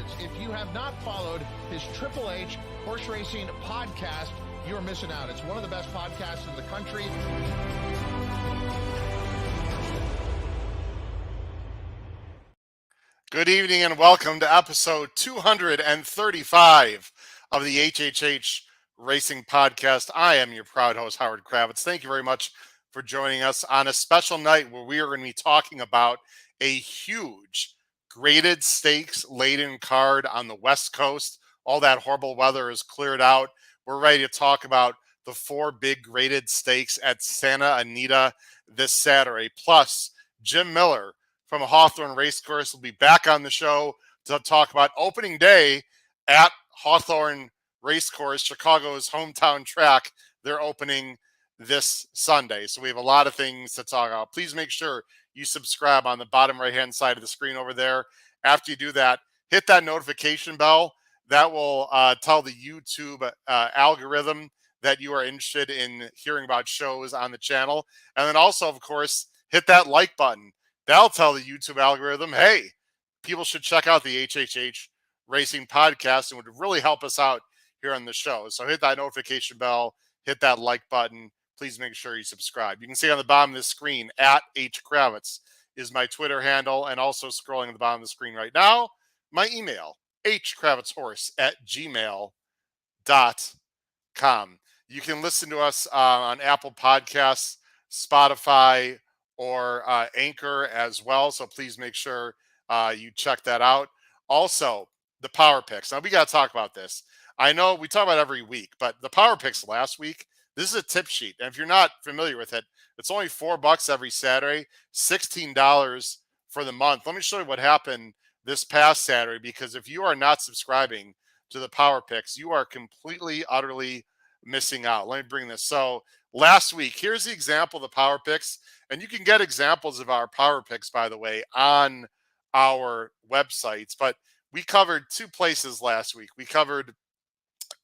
Kravitz. If you have not followed his Triple H Horse Racing podcast, you're missing out. It's one of the best podcasts in the country. Good evening and welcome to episode 235 of the HHH Racing Podcast. I am your proud host, Howard Kravitz. Thank you very much for joining us on a special night where we are going to be talking about a huge graded stakes laden card on the West Coast. All that horrible weather is cleared out. We're ready to talk about the 4 big graded stakes at Santa Anita this Saturday. Plus, Jim Miller from Hawthorne Racecourse will be back on the show to talk about opening day at Hawthorne Racecourse, Chicago's hometown track. They're opening this Sunday. So we have a lot of things to talk about. Please make sure you subscribe on the bottom right-hand side of the screen over there. After you do that, hit that notification bell. That will tell the YouTube algorithm that you are interested in hearing about shows on the channel. And then also, of course, hit that like button. That'll tell the YouTube algorithm, hey, people should check out the HHH Racing Podcast, and would really help us out here on the show. So hit that notification bell, hit that like button. Please make sure you subscribe. You can see on the bottom of the screen, at H Kravitz is my Twitter handle, and also scrolling at the bottom of the screen right now, my email, hkravitzhorse@gmail.com. You can listen to us on Apple Podcasts, Spotify, or Anchor as well. So please make sure you check that out. Also, the Power Picks. Now, we got to talk about this. I know we talk about it every week, but the Power Picks last week, this is a tip sheet. And if you're not familiar with it, it's only $4 every Saturday, $16 for the month. Let me show you what happened this past Saturday, because if you are not subscribing to the Power Picks, you are completely, utterly missing out. Let me bring this. So last week, here's the example of the Power Picks. And you can get examples of our Power Picks, by the way, on our websites. But we covered 2 places last week. We covered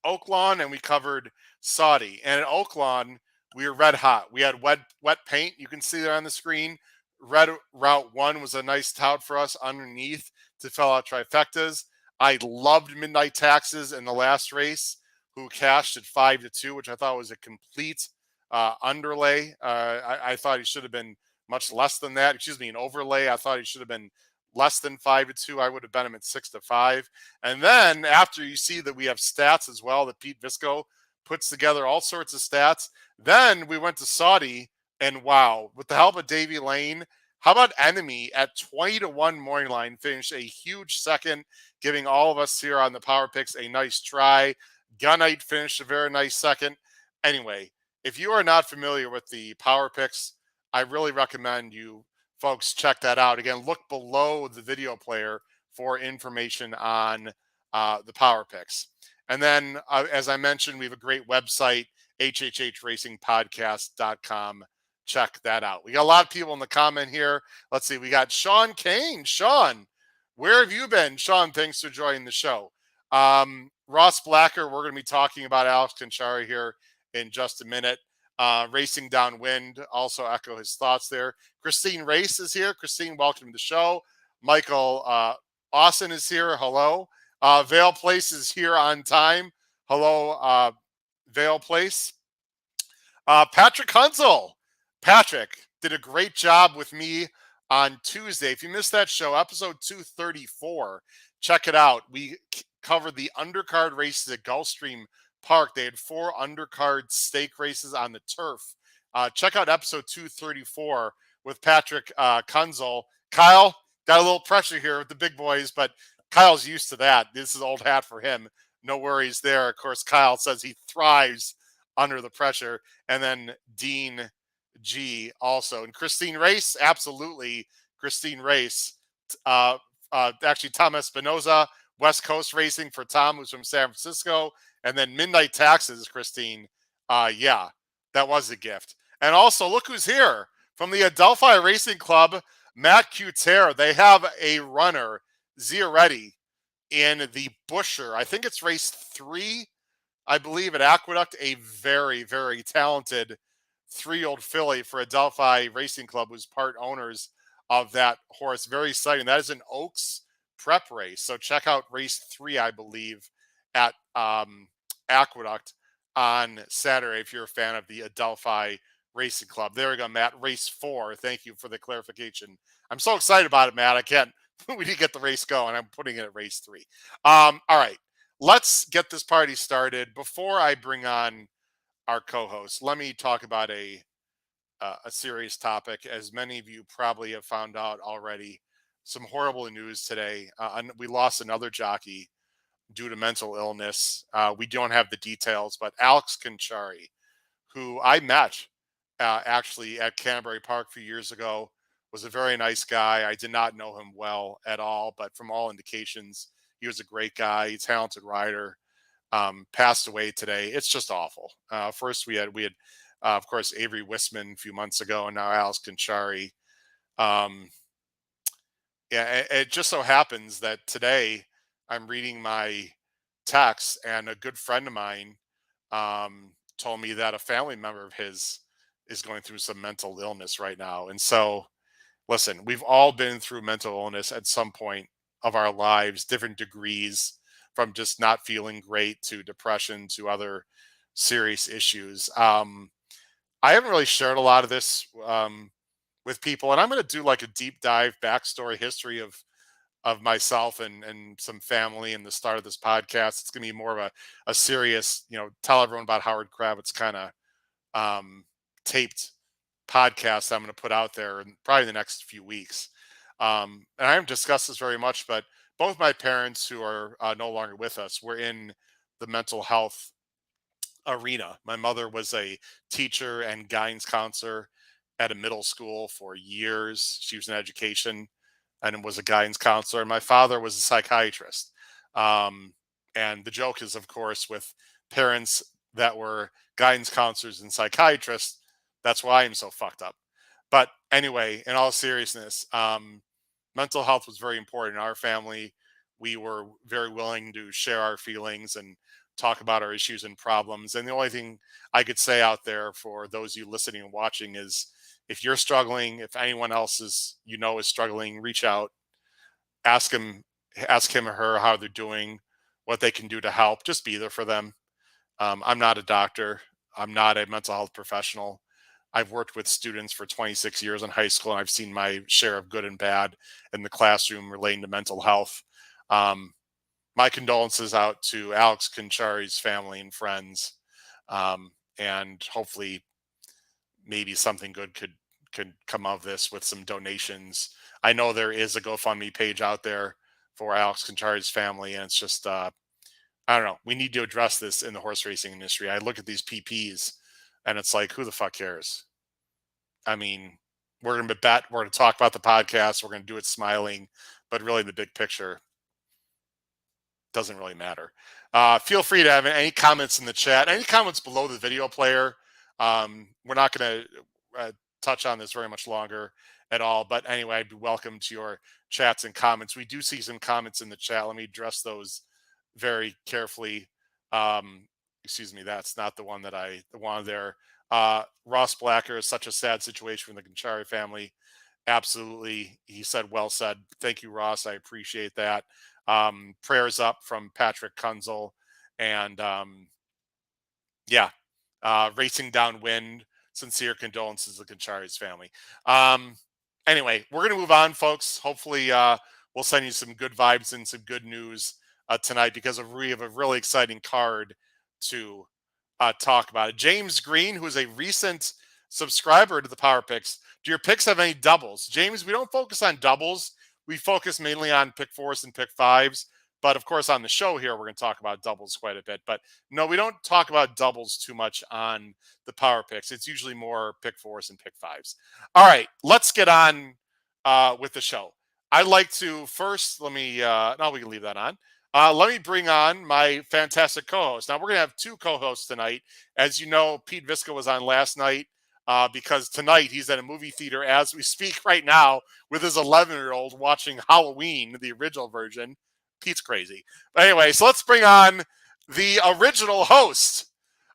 Oaklawn and we covered Saudi. And at Oaklawn, we were red hot. We had wet paint. You can see there on the screen. Red Route 1 was a nice tout for us underneath to fill out trifectas. I loved Midnight Taxes in the last race, who cashed at 5-2, which I thought was a complete underlay. I thought he should have been much less than that. Excuse me, an overlay. I thought he should have been less than 5-2. I would have bet him at 6-5. And then after you see that we have stats as well, that Pete Visco puts together all sorts of stats. Then we went to Saudi, and wow, with the help of Davey Lane, how about Enemy at 20-1 morning line finished a huge second, giving all of us here on the Power Picks a nice try. Gunite finished a very nice second. Anyway, if you are not familiar with the Power Picks, I really recommend you folks check that out. Again, look below the video player for information on the Power Picks. And then, as I mentioned, we have a great website, hhhracingpodcast.com. Check that out. We got a lot of people in the comment here. Let's see. We got Sean Kane. Sean, where have you been? Sean, thanks for joining the show. Ross Blacker, we're going to be talking about Alex Kanchari here in just a minute. Racing Downwind, also echo his thoughts there. Christine Race is here. Christine, welcome to the show. Michael Austin is here. Hello. Vale Place is here on time. Hello, Vale Place. Patrick Hunzel. Patrick did a great job with me on Tuesday. If you missed that show, episode 234, check it out. We covered the undercard races at Gulfstream Park. They had 4 undercard stake races on the turf. Check out episode 234 with Patrick Kunzel. Kyle, got a little pressure here with the big boys, but Kyle's used to that. This is old hat for him. No worries there. Of course, Kyle says he thrives under the pressure. And then Dean G also. And Christine Race, absolutely. Christine Race. Actually, Tom Espinoza, West Coast Racing for Tom, who's from San Francisco. And then Midnight Taxes, Christine. Yeah, that was a gift. And also, look who's here. From the Adelphi Racing Club, Matt Cutera. They have a runner, Zioretti, in the Busher. I think it's race 3, I believe, at Aqueduct. A very, very talented 3-year-old filly for Adelphi Racing Club, who's part owners of that horse. Very exciting. That is an Oaks prep race. So check out race 3, I believe, at Aqueduct on Saturday if you're a fan of the Adelphi Racing Club. There we go, Matt. Race 4. Thank you for the clarification. I'm so excited about it, Matt. I can't. We need to get the race going. I'm putting it at race 3. All right. Let's get this party started. Before I bring on our co-host, let me talk about a serious topic. As many of you probably have found out already, some horrible news today. We lost another jockey due to mental illness. We don't have the details, but Alex Kanchari, who I met actually at Canterbury Park a few years ago, was a very nice guy. I did not know him well at all, but from all indications, he was a great guy, a talented rider. Passed away today. It's just awful. First, we had of course, Avery Wisman a few months ago, and now Alex Kanchari. Yeah, it just so happens that today I'm reading my text, and a good friend of mine told me that a family member of his is going through some mental illness right now. And so, listen, we've all been through mental illness at some point of our lives, different degrees, from just not feeling great to depression to other serious issues. I haven't really shared a lot of this with people, and I'm going to do like a deep dive backstory history of myself and some family and the start of this podcast. It's going to be more of a serious, tell everyone about Howard Kravitz kind of taped podcast I'm going to put out there in probably the next few weeks. And I haven't discussed this very much, but both my parents, who are no longer with us, were in the mental health arena. My mother was a teacher and guidance counselor at a middle school for years. She was in education and was a guidance counselor. And my father was a psychiatrist. And the joke is, of course, with parents that were guidance counselors and psychiatrists, that's why I'm so fucked up. But anyway, in all seriousness, mental health was very important in our family. We were very willing to share our feelings and talk about our issues and problems. And the only thing I could say out there for those of you listening and watching is, if you're struggling, if anyone else is struggling, reach out, ask him or her how they're doing, what they can do to help. Just be there for them. I'm not a doctor. I'm not a mental health professional. I've worked with students for 26 years in high school, and I've seen my share of good and bad in the classroom relating to mental health. My condolences out to Alex Kanchari's family and friends, and hopefully maybe something good could come of this with some donations. I know there is a GoFundMe page out there for Alex Kanchari's family, and it's just, I don't know. We need to address this in the horse racing industry. I look at these PPs, and it's like, who the fuck cares? I mean, we're going to talk about the podcast. We're going to do it smiling, but really the big picture doesn't really matter. Feel free to have any comments in the chat, any comments below the video player. We're not going to touch on this very much longer at all, but anyway, I'd be welcome to your chats and comments. We do see some comments in the chat. Let me address those very carefully. Excuse me, that's not the one there. Ross Blacker, is such a sad situation for the Kanchari family. Absolutely. He said, well said. Thank you, Ross. I appreciate that. Prayers up from Patrick Kunzel, and racing downwind. Sincere condolences to Kanchari's family. Anyway, we're going to move on, folks. Hopefully, we'll send you some good vibes and some good news tonight, because we have a really exciting card to talk about it. James Green, who is a recent subscriber to the Power Picks. Do your picks have any doubles? James, we don't focus on doubles. We focus mainly on pick fours and pick fives. But of course, on the show here, we're going to talk about doubles quite a bit. But no, we don't talk about doubles too much on the Power Picks. It's usually more pick fours and pick fives. All right, let's get on with the show. I'd like to first, we can leave that on. Let me bring on my fantastic co-host. Now, we're going to have two co-hosts tonight. As you know, Pete Visca was on last night because tonight he's at a movie theater as we speak right now with his 11-year-old watching Halloween, the original version. Pete's crazy. But anyway, so let's bring on the original host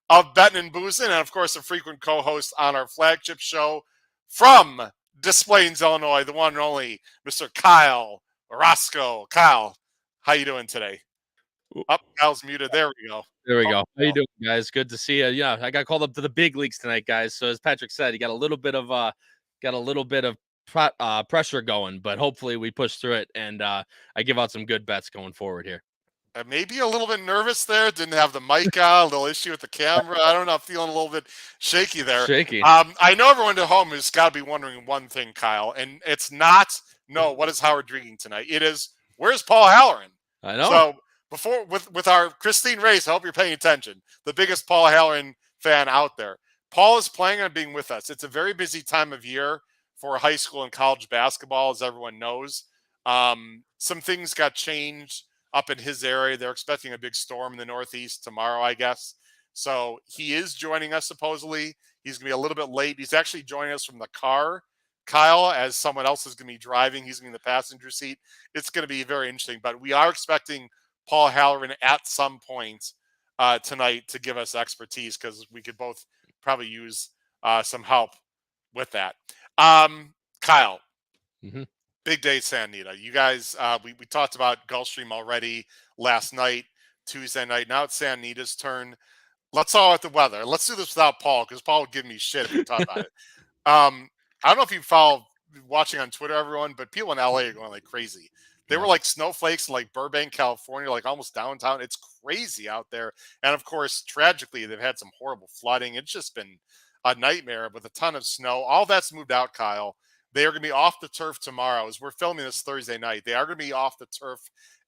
of Bettin and Boozin, and of course, a frequent co-host on our flagship show from Des Plaines, Illinois, the one and only Mr. Kyle Roscoe. Kyle, how you doing today? Kyle's muted. There we go. There we go. How you doing, guys? Good to see you. Yeah, I got called up to the big leagues tonight, guys. So as Patrick said, you got a little bit of pressure going, but hopefully we push through it, and I give out some good bets going forward here. Maybe a little bit nervous there. Didn't have the mic on. A little issue with the camera. I don't know. Feeling a little bit shaky there. Shaky. I know everyone at home has got to be wondering one thing, Kyle, and it's not, no, what is Howard drinking tonight? It is, where's Paul Halloran? I know. So before, with our Christine Race, I hope you're paying attention. The biggest Paul Halloran fan out there. Paul is planning on being with us. It's a very busy time of year for high school and college basketball, as everyone knows. Some things got changed up in his area. They're expecting a big storm in the Northeast tomorrow, I guess. So he is joining us, supposedly. He's going to be a little bit late. He's actually joining us from the car, Kyle, as someone else is going to be driving. He's going to be in the passenger seat. It's going to be very interesting. But we are expecting Paul Halloran at some point tonight to give us expertise, because we could both probably use some help with that. Kyle. Mm-hmm. Big day, Santa Anita. You guys, we talked about Gulfstream already last night, Tuesday night. Now it's Santa Anita's turn. Let's all at the weather. Let's do this without Paul, because Paul would give me shit if we talk about it. I don't know if you follow watching on Twitter, everyone, but people in LA are going like crazy. They were like snowflakes in like Burbank, California, like almost downtown. It's crazy out there. And of course, tragically, they've had some horrible flooding. It's just been a nightmare with a ton of snow. All that's moved out, Kyle. They are going to be off the turf tomorrow. As we're filming this Thursday night, they are going to be off the turf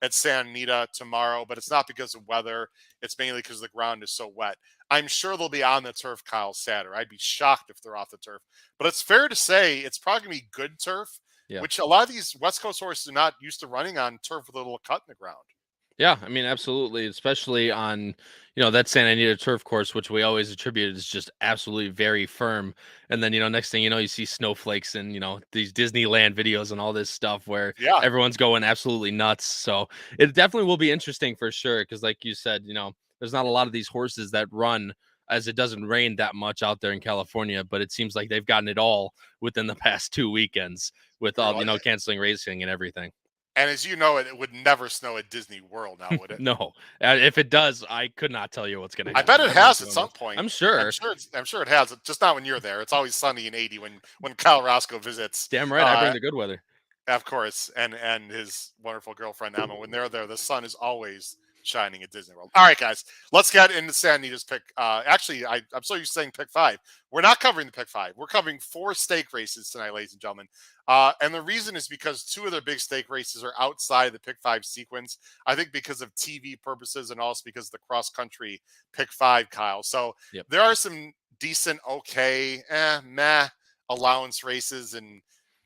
at Santa Anita tomorrow, but it's not because of weather. It's mainly because the ground is so wet. I'm sure they'll be on the turf, Kyle, Saturday. I'd be shocked if they're off the turf. But it's fair to say it's probably going to be good turf, which a lot of these West Coast horses are not used to running on turf with a little cut in the ground. Yeah, I mean, absolutely, especially on, that Santa Anita turf course, which we always attribute is just absolutely very firm. And then, next thing you know, you see snowflakes and, these Disneyland videos and all this stuff where everyone's going absolutely nuts. So it definitely will be interesting for sure, because like you said, there's not a lot of these horses that run as it doesn't rain that much out there in California, but it seems like they've gotten it all within the past 2 weekends with all, canceling racing and everything. And as you know, it would never snow at Disney World now, would it? No. If it does, I could not tell you what's going to happen. I bet it has at some point. I'm sure. I'm sure it has. Just not when you're there. It's always sunny and 80 when Kyle Roscoe visits. Damn right. I bring the good weather. Of course. And his wonderful girlfriend, Emma. When they're there, the sun is always shining at Disney World. All right, guys. Let's get into Santa Anita's pick. Actually, I'm so used to saying pick 5. We're not covering the pick 5. We're covering 4 stake races tonight, ladies and gentlemen. And the reason is because 2 of their big stake races are outside the pick 5 sequence. I think because of TV purposes and also because of the cross country pick 5, Kyle. So there are some decent, meh allowance races and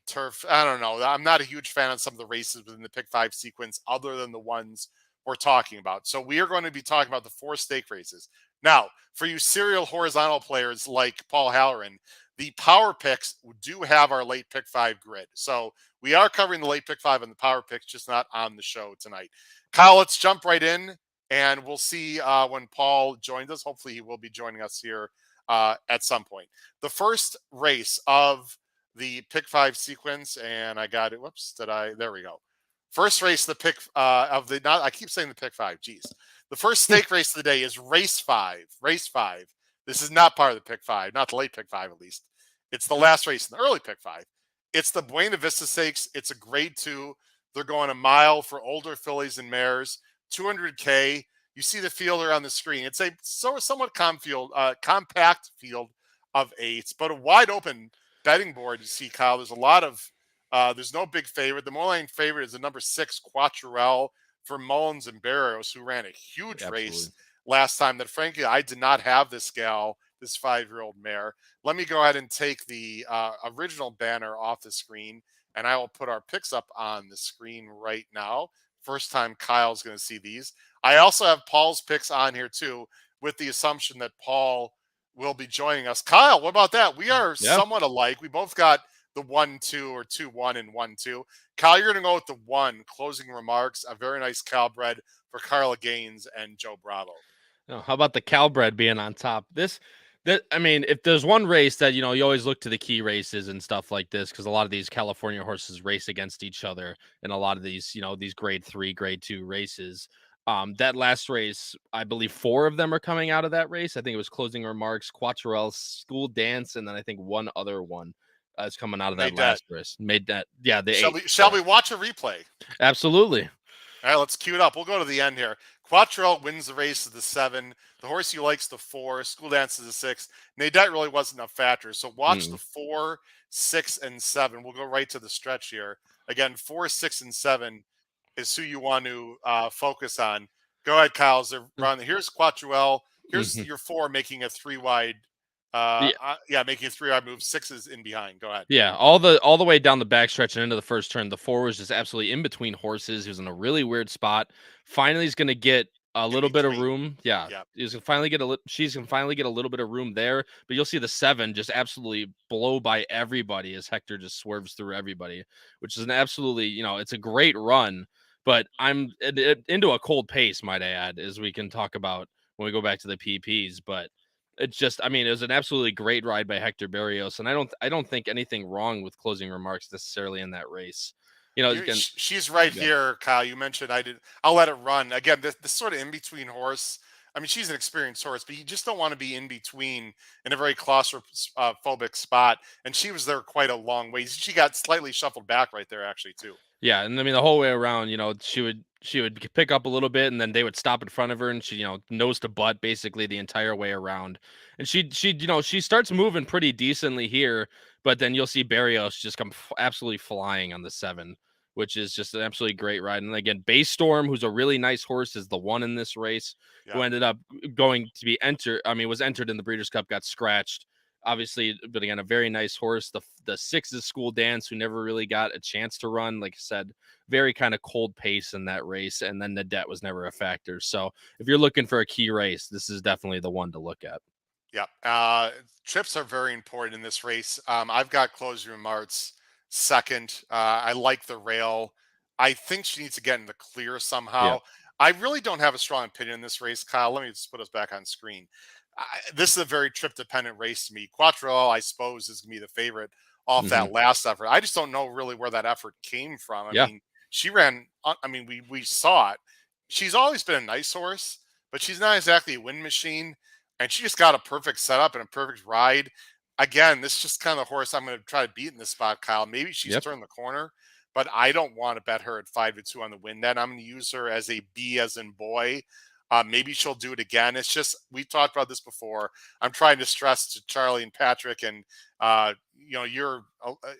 turf. I don't know. I'm not a huge fan of some of the races within the pick 5 sequence other than the ones we're talking about. So we are going to be talking about the 4 stake races. Now, for you serial horizontal players like Paul Halloran, the power picks do have our late pick 5 grid. So we are covering the late pick 5 and the power picks, just not on the show tonight. Kyle, let's jump right in, and we'll see when Paul joins us. Hopefully he will be joining us here at some point. The first race of the pick 5 sequence, and I got it. Whoops, there we go. First race, the pick I keep saying the pick 5. Geez. The first stake race of the day is race 5. Race 5. This is not part of the pick 5, not the late pick 5 at least. It's the last race in the early pick 5. It's the Buena Vista Stakes. It's a grade 2. They're going a mile for older fillies and mares, 200K. You see the field on the screen. It's a somewhat compact field of 8s, but a wide open betting board. You see, Kyle, there's a lot of there's no big favorite. The Moline favorite is the number 6 Quattrell for Mullins and Barrios, who ran a huge race last time. That frankly, I did not have this gal, this 5-year-old mare. Let me go ahead and take the original banner off the screen, and I will put our picks up on the screen right now. First time Kyle's going to see these. I also have Paul's picks on here too, with the assumption that Paul will be joining us. Kyle, what about that? We are somewhat alike. We both got the 1-2 or 2-1 and 1-2. Kyle, you're going to go with the 1, closing remarks, a very nice Calbred for Carla Gaines and Joe Bravo. Oh, how about the Calbred being on top? This I mean, if there's one race that, you always look to the key races and stuff like this, because a lot of these California horses race against each other in a lot of these, these grade 3, grade 2 races. That last race, I believe 4 of them are coming out of that race. I think it was Closing Remarks, Quattrell, School Dance, and then I think one other one is coming out of that Made that. last race. Made that. Yeah, the Shall we watch a replay? Absolutely. All right, let's cue it up. We'll go to the end here. Quattrell wins the race to the 7. The horse you likes the 4. School Dance is the 6. Nadette really wasn't a factor. So watch the 4, 6, and 7. We'll go right to the stretch here. Again, 4, 6, and 7 is who you want to focus on. Go ahead, Kyle. Run. Here's Quattrell. Here's your 4 making a 3 wide. Making a 3 wide move. 6 is in behind. Go ahead. Yeah, all the way down the backstretch and into the first turn, the 4 was just absolutely in between horses. He was in a really weird spot. Finally, he's going to get a little bit of room. Yeah, he's going to finally get she's going to finally get a little bit of room there. But you'll see the 7 just absolutely blow by everybody as Hector just swerves through everybody, which is an absolutely, it's a great run. But I'm into a cold pace, might I add, as we can talk about when we go back to the PPs. But it's just, I mean, it was an absolutely great ride by Hector Berrios, and I don't think anything wrong with Closing Remarks necessarily in that race. She's right here, Kyle. You mentioned I'll let it run. Again, this sort of in between horse. I mean, she's an experienced horse, but you just don't want to be in between in a very claustrophobic spot. And she was there quite a long way. She got slightly shuffled back right there, actually, too. Yeah, and I mean the whole way around, she would pick up a little bit, and then they would stop in front of her, and she, nose to butt basically the entire way around. And she starts moving pretty decently here, but then you'll see Berrios just come absolutely flying on the 7, which is just an absolutely great ride. And again, Base Storm, who's a really nice horse, is the one in this race who ended up going to be was entered in the Breeders' Cup, got scratched. Obviously, but again, a very nice horse. The 6 is School Dance, who never really got a chance to run. Like I said, very kind of cold pace in that race. And then Nadette was never a factor. So if you're looking for a key race, this is definitely the one to look at. Yeah. Trips are very important in this race. I've got Closing Remarks 2nd. I like the rail. I think she needs to get in the clear somehow. Yeah. I really don't have a strong opinion in this race, Kyle. Let me just put us back on screen. This is a very trip-dependent race to me. Quattrell, I suppose, is going to be the favorite off that last effort. I just don't know really where that effort came from. I mean, she ran. I mean, we saw it. She's always been a nice horse, but she's not exactly a win machine. And she just got a perfect setup and a perfect ride. Again, this is just kind of the horse I'm going to try to beat in this spot, Kyle. Maybe she's turned the corner, but I don't want to bet her at 5-2 on the win. Then I'm going to use her as a B as in boy. Maybe she'll do it again. It's just, we've talked about this before. I'm trying to stress to Charlie and Patrick, and you're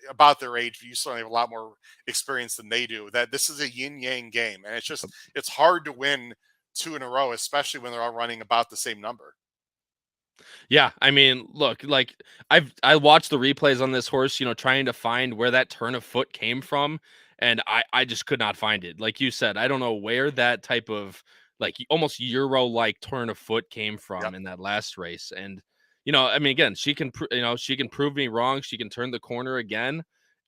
about their age, but you certainly have a lot more experience than they do, that this is a yin-yang game. And it's hard to win 2 in a row, especially when they're all running about the same number. Yeah, I mean, look, like I watched the replays on this horse, trying to find where that turn of foot came from, and I just could not find it. Like you said, I don't know where that type of like almost Euro-like turn of foot came from in that last race. And I mean, again, she can prove me wrong. She can turn the corner again.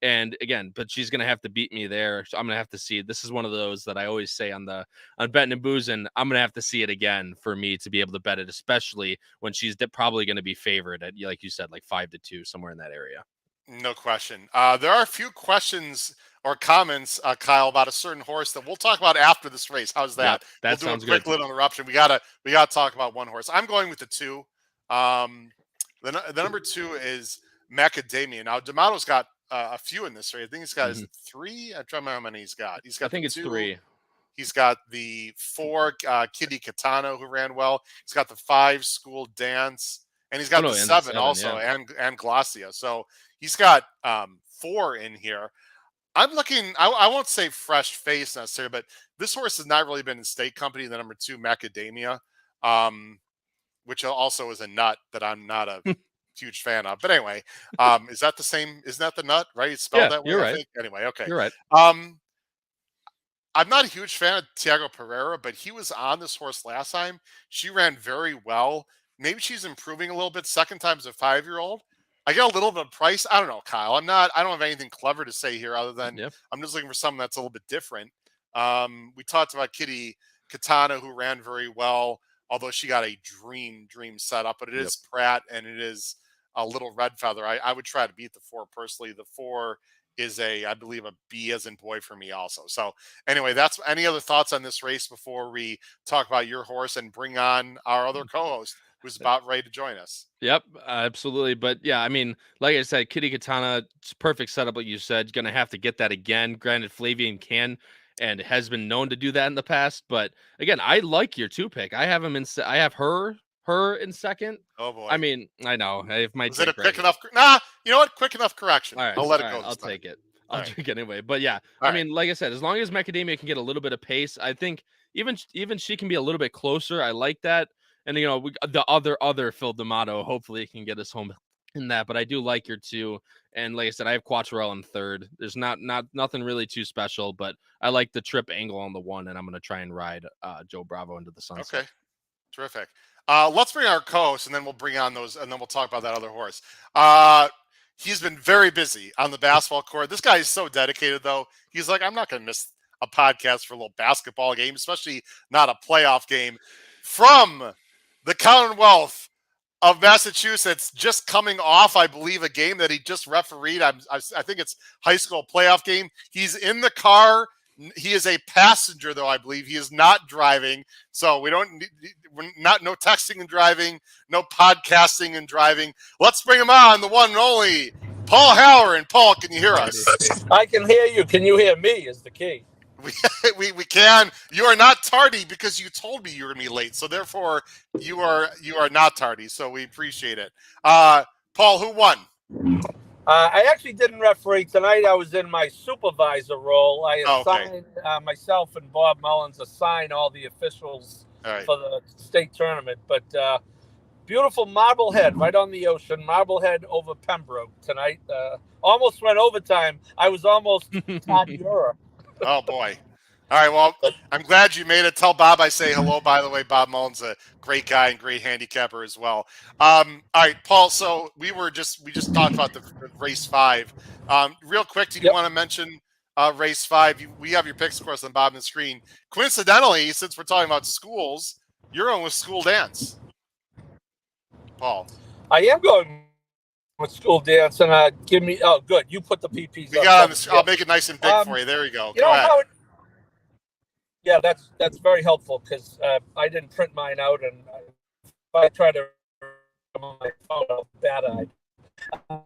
And again, but she's gonna have to beat me there. So I'm gonna have to see. This is one of those that I always say on Bettin and Boozin. I'm gonna have to see it again for me to be able to bet it, especially when she's probably gonna be favored at, like you said, like 5-2, somewhere in that area. No question. There are a few questions or comments, Kyle, about a certain horse that we'll talk about after this race. How's that? That we'll sounds do a quick good. lid on the eruption. We gotta talk about one horse. I'm going with the 2. The number 2 is Macadamia. Now D'Amato's got a few in this race. I think he's got is it 3? I'm trying to remember how many he's got. He's got. I think it's 2. 3. He's got the 4 Kitty Katano, who ran well. He's got the 5 School Dance, and he's got the 7 also, and Glossia. So he's got 4 in here. I'm looking. I won't say fresh face necessarily, but this horse has not really been in state company. The number 2 Macadamia, which also is a nut that I'm not a huge fan of. But anyway, is that the same? Isn't that the nut? Right? It's spelled that way. You're I right. think. Anyway, okay. You're right. I'm not a huge fan of Tiago Pereira, but he was on this horse last time. She ran very well. Maybe she's improving a little bit. Second time as a 5-year-old. I get a little bit of price. I don't know, Kyle. I don't have anything clever to say here other than I'm just looking for something that's a little bit different. We talked about Kitty Katana, who ran very well. although she got a dream setup, but it is Pratt and it is a Little Red Feather. I would try to beat the 4 personally. The 4 is I believe a B as in boy for me also. So anyway, that's any other thoughts on this race before we talk about your horse and bring on our other co-host who's about ready to join us. Yep, absolutely. But yeah, I mean, like I said, Kitty Katana, it's perfect setup. Like you said, going to have to get that again. Granted, Flavian can and has been known to do that in the past. But again, I like your 2 pick. I have him in. I have her in second. Oh boy. I mean, I know. Was it a quick enough? Nah, you know what? Quick enough correction. All right, I'll let it go. I'll take it. I'll drink it anyway. But yeah, I mean, like I said, as long as Macadamia can get a little bit of pace, I think even she can be a little bit closer. I like that. And the other Phil D'Amato, hopefully can get us home in that. But I do like your 2. And like I said, I have Quattrell in third. There's nothing really too special, but I like the trip angle on the 1, and I'm gonna try and ride Joe Bravo into the sunset. Okay, terrific. Let's bring our co-host, and then we'll bring on those, and then we'll talk about that other horse. He's been very busy on the basketball court. This guy is so dedicated, though. He's like, I'm not going to miss a podcast for a little basketball game, especially not a playoff game. From the Commonwealth of Massachusetts, just coming off, I believe, a game that he just refereed. I think it's high school playoff game. He's in the car. He is a passenger, though, I believe. He is not driving. So no texting and driving, no podcasting and driving. Let's bring him on, the one and only Paul Howard. And Paul, can you hear us? I can hear you. Can you hear me is the key. We can. You are not tardy because you told me you were going to be late. So therefore, you are not tardy. So we appreciate it. Paul, who won? I actually didn't referee tonight. I was in my supervisor role. I assigned myself and Bob Mullins assign all the officials for the state tournament. But beautiful Marblehead right on the ocean. Marblehead over Pembroke tonight. Almost went overtime. I was almost Todd Ura. Oh, boy. All right, well, I'm glad you made it. Tell Bob I say hello, by the way. Bob Mullins, a great guy and great handicapper as well. All right, Paul, so we just talked about the race 5. Real quick, do you want to mention race 5? We have your picks, of course, on the bottom of the screen. Coincidentally, since we're talking about schools, you're on with School Dance. Paul. I am going with School Dance, and give me – oh, good. You put the PPs we got on the, I'll make it nice and big for you. There you go. You know how yeah, that's very helpful because I didn't print mine out, and if I try to on my phone, I'm bad-eyed. I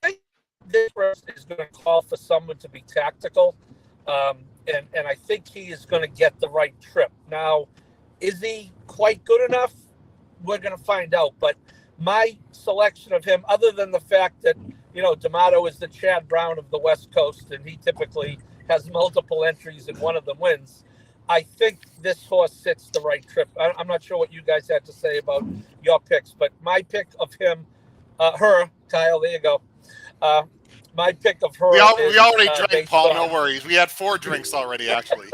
think this race is going to call for someone to be tactical, and I think he is going to get the right trip. Now, is he quite good enough? We're going to find out. But my selection of him, other than the fact that D'Amato is the Chad Brown of the West Coast, and he typically has multiple entries and one of them wins. I think this horse sits the right trip. I'm not sure what you guys had to say about your picks, but my pick of him, her, Kyle, there you go. My pick of her. We already drank, Paul, no worries. We had 4 drinks already, actually.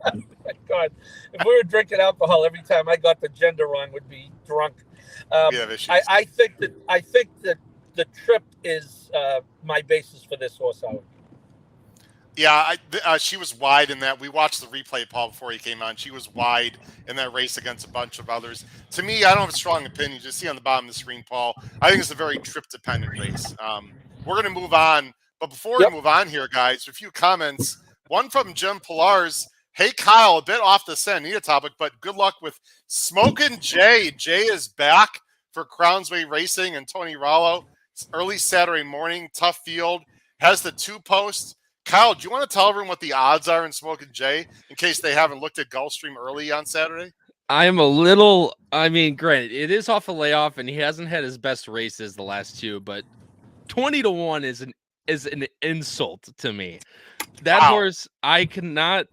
Oh my God. If we were drinking alcohol every time I got the gender wrong, would be drunk. I think that the trip is my basis for this horse, Howard. Yeah, she was wide in that. We watched the replay, Paul, before he came on. She was wide in that race against a bunch of others. To me, I don't have a strong opinion. Just see on the bottom of the screen, Paul. I think it's a very trip-dependent race. We're going to move on. But before we move on here, guys, a few comments. One from Jim Pillar's. Hey, Kyle, a bit off the Santa Anita topic, but good luck with Smokin' Jay. Jay is back for Crownsway Racing and Tony Rollo. It's early Saturday morning, tough field. Has the 2-post. Kyle, do you want to tell everyone what the odds are in Smokin' Jay in case they haven't looked at Gulfstream early on Saturday? Granted, it is off a layoff and he hasn't had his best races the last 2, but 20-1 is an insult to me. That horse, I cannot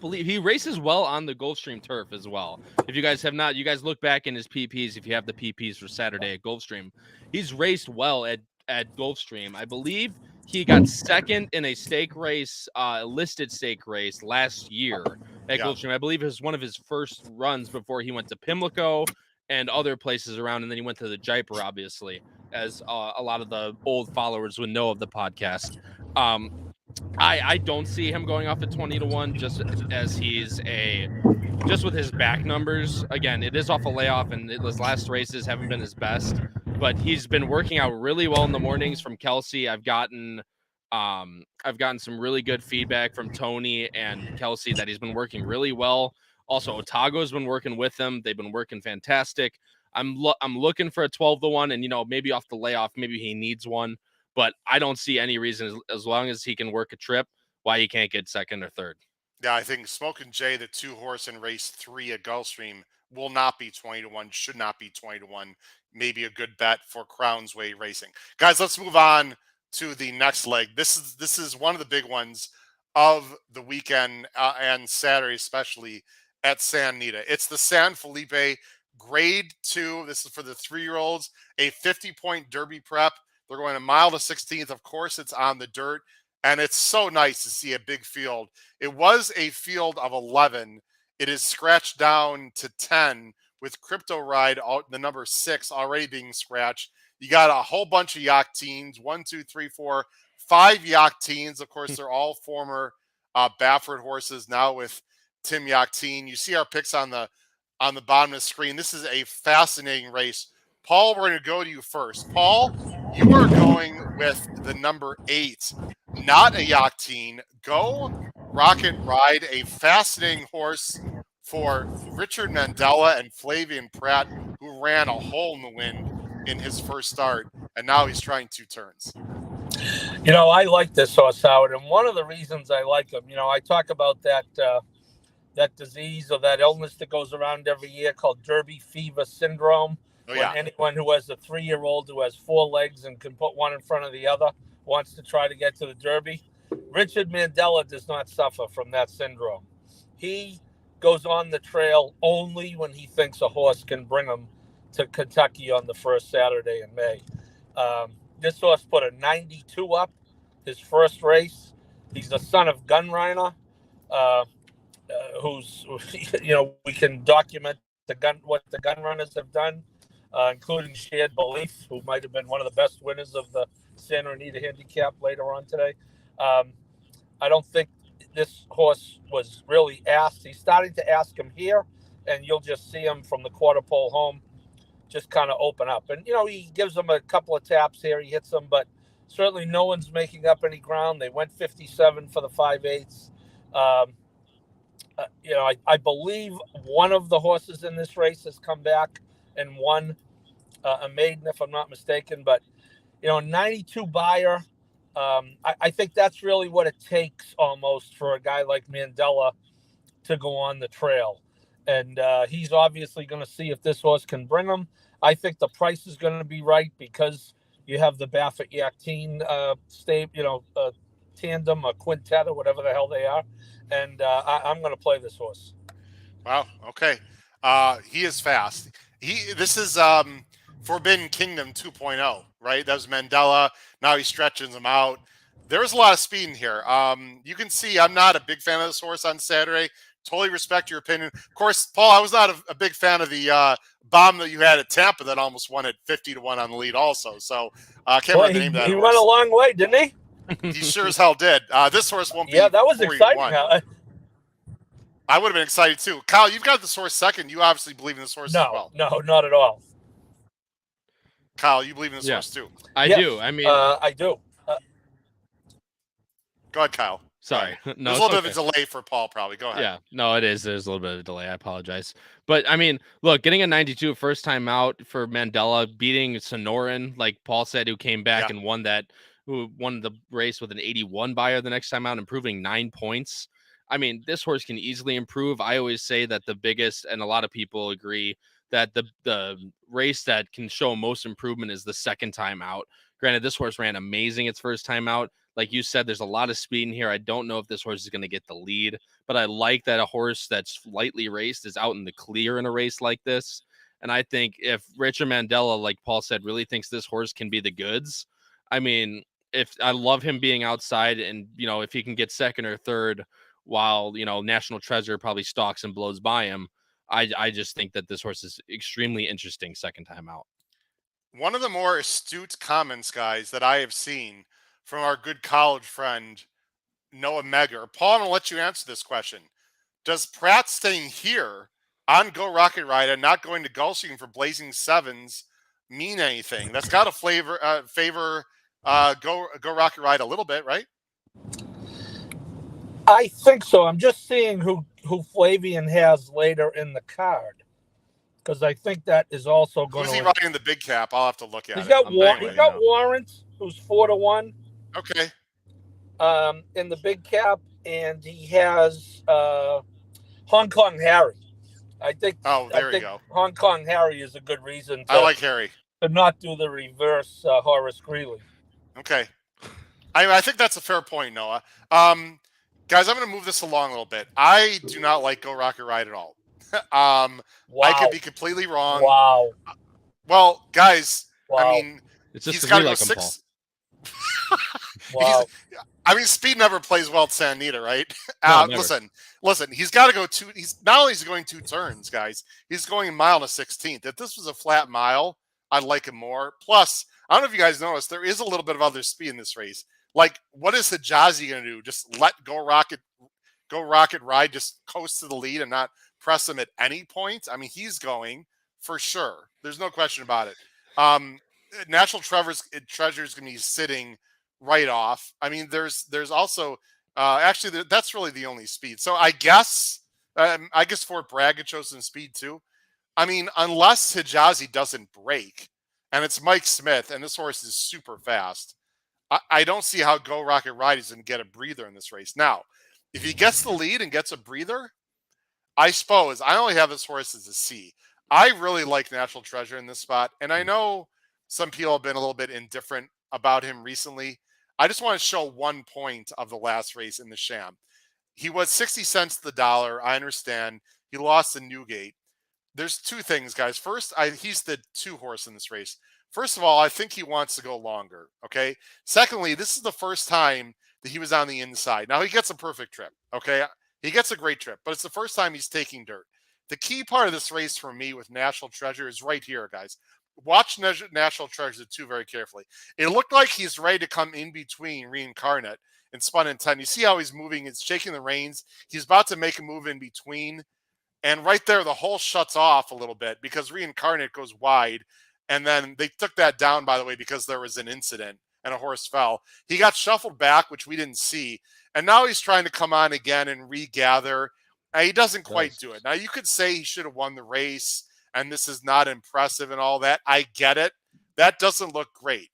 believe he races well on the Gulfstream turf as well. If you guys have not, you guys look back in his PPs. If you have the PPs for Saturday at Gulfstream, he's raced well at Gulfstream. I believe he got second in a stake race, listed stake race last year at Gulfstream. I believe it was one of his first runs before he went to Pimlico and other places around, and then he went to the Jaipur, obviously, as a lot of the old followers would know of the podcast. I don't see him going off at 20-1 just as just with his back numbers. Again, it is off a layoff, and his last races haven't been his best, but he's been working out really well in the mornings from Kelsey. I've gotten some really good feedback from Tony and Kelsey that he's been working really well. Also, Otago's been working with him. They've been working fantastic. I'm looking for a 12-1, and maybe off the layoff, maybe he needs one, but I don't see any reason as long as he can work a trip why he can't get second or third. Yeah, I think Smokin' Jay, the 2-horse in race 3 at Gulfstream, will not be 20-1, should not be 20-1. Maybe a good bet for Crown's Way Racing. Guys, let's move on to the next leg. This is one of the big ones of the weekend and Saturday, especially at Santa Anita. It's the San Felipe Grade 2. This is for the 3-year-olds, a 50-point Derby prep. They're going a mile to 16th. Of course, it's on the dirt, and it's so nice to see a big field. It was a field of 11. It is scratched down to 10 with Crypto Ride, the number 6, already being scratched. You got a whole bunch of Yak teens, 1, 2, 3, 4, 5 Yak teens. Of course, they're all former Baffert horses now with Tim Yakteen. You see our picks on the bottom of the screen. This is a fascinating race. Paul, we're going to go to you first. Paul, you are going with the number 8, not a Yakteen. Go Rocket Ride, a fascinating horse for Richard Mandela and Flavian Pratt, who ran a hole in the wind in his first start, and now he's trying 2 turns. I like this horse, Howard, and one of the reasons I like him, I talk about that disease or that illness that goes around every year called Derby fever syndrome. Oh, yeah. When anyone who has a 3-year-old who has 4 legs and can put one in front of the other wants to try to get to the Derby. Richard Mandela does not suffer from that syndrome. He goes on the trail only when he thinks a horse can bring him to Kentucky on the first Saturday in May. This horse put a 92 up his first race. He's the son of Gunrunner, who's, we can document what the gun runners have done, including Shared Belief, who might have been one of the best winners of the Santa Anita Handicap later on today. I don't think this horse was really asked. He's starting to ask him here, and you'll just see him from the quarter pole home just kind of open up. And, he gives them a couple of taps here. He hits them, but certainly no one's making up any ground. They went 57 for the 5/8. I believe one of the horses in this race has come back and won a maiden, if I'm not mistaken. But, 92 buyer, I think that's really what it takes almost for a guy like Mandela to go on the trail. And he's obviously going to see if this horse can bring him. I think the price is going to be right because you have the Baffert Yakteen tandem, a quintet, or whatever the hell they are. And I'm going to play this horse. Wow. Okay. He is fast. This is Forbidden Kingdom 2.0, right? That was Mandela. Now he stretches him out. There's a lot of speed in here. You can see I'm not a big fan of this horse on Saturday. Totally respect your opinion. Of course, Paul, I was not a big fan of the bomb that you had at Tampa that almost won at 50-1 on the lead also. So I can't remember the name of that He horse. went a long way, didn't he? He sure as hell did. This horse won't be. Yeah, that was exciting. I would have been excited too. Kyle, you've got this horse second. You obviously believe in this horse as well. No, not at all. Kyle, you believe in this horse too? I do. I mean, I do. Go ahead, Kyle. Sorry. No, There's a little bit of a delay for Paul, probably. Go ahead. Yeah, no, it is. There's a little bit of a delay. I apologize. But, I mean, look, getting a 92 first time out for Mandela, beating Sonoran, like Paul said, who came back and won the race with an 81 buyer the next time out, improving 9 points. I mean, this horse can easily improve. I always say that the biggest, and a lot of people agree, that the race that can show most improvement is the second time out. Granted, this horse ran amazing its first time out. Like you said, there's a lot of speed in here. I don't know if this horse is going to get the lead, but I like that a horse that's lightly raced is out in the clear in a race like this. And I think if Richard Mandela, like Paul said, really thinks this horse can be the goods, I mean, if I love him being outside and, if he can get second or third while, National Treasure probably stalks and blows by him, I just think that this horse is extremely interesting second time out. One of the more astute comments, guys, that I have seen from our good college friend, Noah Megger. Paul, I'm going to let you answer this question. Does Pratt staying here on Go Rocket Ride and not going to Gulfstream for Blazing Sevens mean anything? That's got to favor Go Rocket Ride a little bit, right? I think so. I'm just seeing who Flavian has later in the card, because I think that is also going Who's to. he riding in the big cap? I'll have to look at He's it. got Warrant, who's 4-1. Okay. In the big cap, and he has Hong Kong Harry. I think. Oh, there you go. Hong Kong Harry is a good reason. I like Harry. To not do the reverse Horace Greeley. Okay. I think that's a fair point, Noah. Guys, I'm going to move this along a little bit. I do not like Go Rocket Ride at all. Wow. I could be completely wrong. Wow. Well, guys, wow. I mean, it's just he's got to go like 6. Wow. I mean, speed never plays well at Santa Anita, right? No, listen. He's got to go 2. He's not only is he going 2 turns, guys. He's going a mile and a 16th. If this was a flat mile, I'd like him more. Plus, I don't know if you guys noticed, there is a little bit of other speed in this race. Like, what is Hijazi going to do? Just let Go Rocket Ride just coast to the lead and not press him at any point? I mean, he's going for sure. There's no question about it. Natural Treasure is going to be sitting right off. I mean, there's also actually that's really the only speed. So I guess Fort Bragg chose some speed too. I mean, unless Hijazi doesn't break, and it's Mike Smith, and this horse is super fast, I don't see how Go Rocket Ride is going to get a breather in this race. Now, if he gets the lead and gets a breather, I suppose I only have this horse as a C. I really like Natural Treasure in this spot, and I know some people have been a little bit indifferent about him recently. I just want to show 1 point of the last race in the Sham. He was 60 cents to the dollar. I understand. He lost to Newgate. There's 2 things, guys. First, he's the 2 horse in this race. First of all, I think he wants to go longer, okay? Secondly, this is the first time that he was on the inside. Now, he gets a perfect trip, okay? He gets a great trip, but it's the first time he's taking dirt. The key part of this race for me with National Treasure is right here, guys. Watch National Treasure 2 very carefully. It looked like he's ready to come in between Reincarnate and Spun in 10. You see how he's moving. It's shaking the reins. He's about to make a move in between. And right there, the hole shuts off a little bit because Reincarnate goes wide. And then they took that down, by the way, because there was an incident and a horse fell. He got shuffled back, which we didn't see. And now he's trying to come on again and regather. And he doesn't quite do it. Now, you could say he should have won the race and this is not impressive and all that. I get it. That doesn't look great.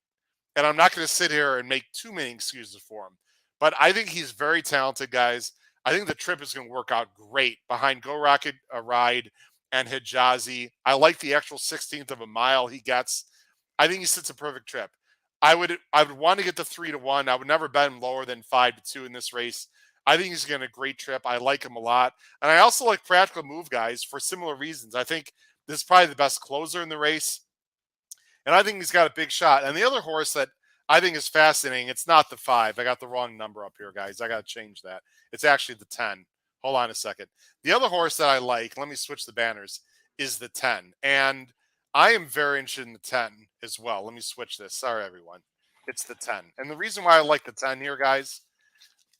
And I'm not going to sit here and make too many excuses for him. But I think he's very talented, guys. I think the trip is going to work out great behind Go Rocket Ride and Hijazi. I like the actual 16th of a mile he gets. I think he sits a perfect trip. I would want to get the 3-1. I would never bet him lower than 5-2 in this race. I think he's getting a great trip. I like him a lot. And I also like Practical Move, guys, for similar reasons. I think this is probably the best closer in the race. And I think he's got a big shot. And the other horse that I think is fascinating, it's not the 5. I got the wrong number up here, guys. I got to change that. It's actually the 10. Hold on a second. The other horse that I like, let me switch the banners, is the 10. And I am very interested in the 10 as well. Let me switch this. Sorry, everyone. It's the 10. And the reason why I like the 10 here, guys,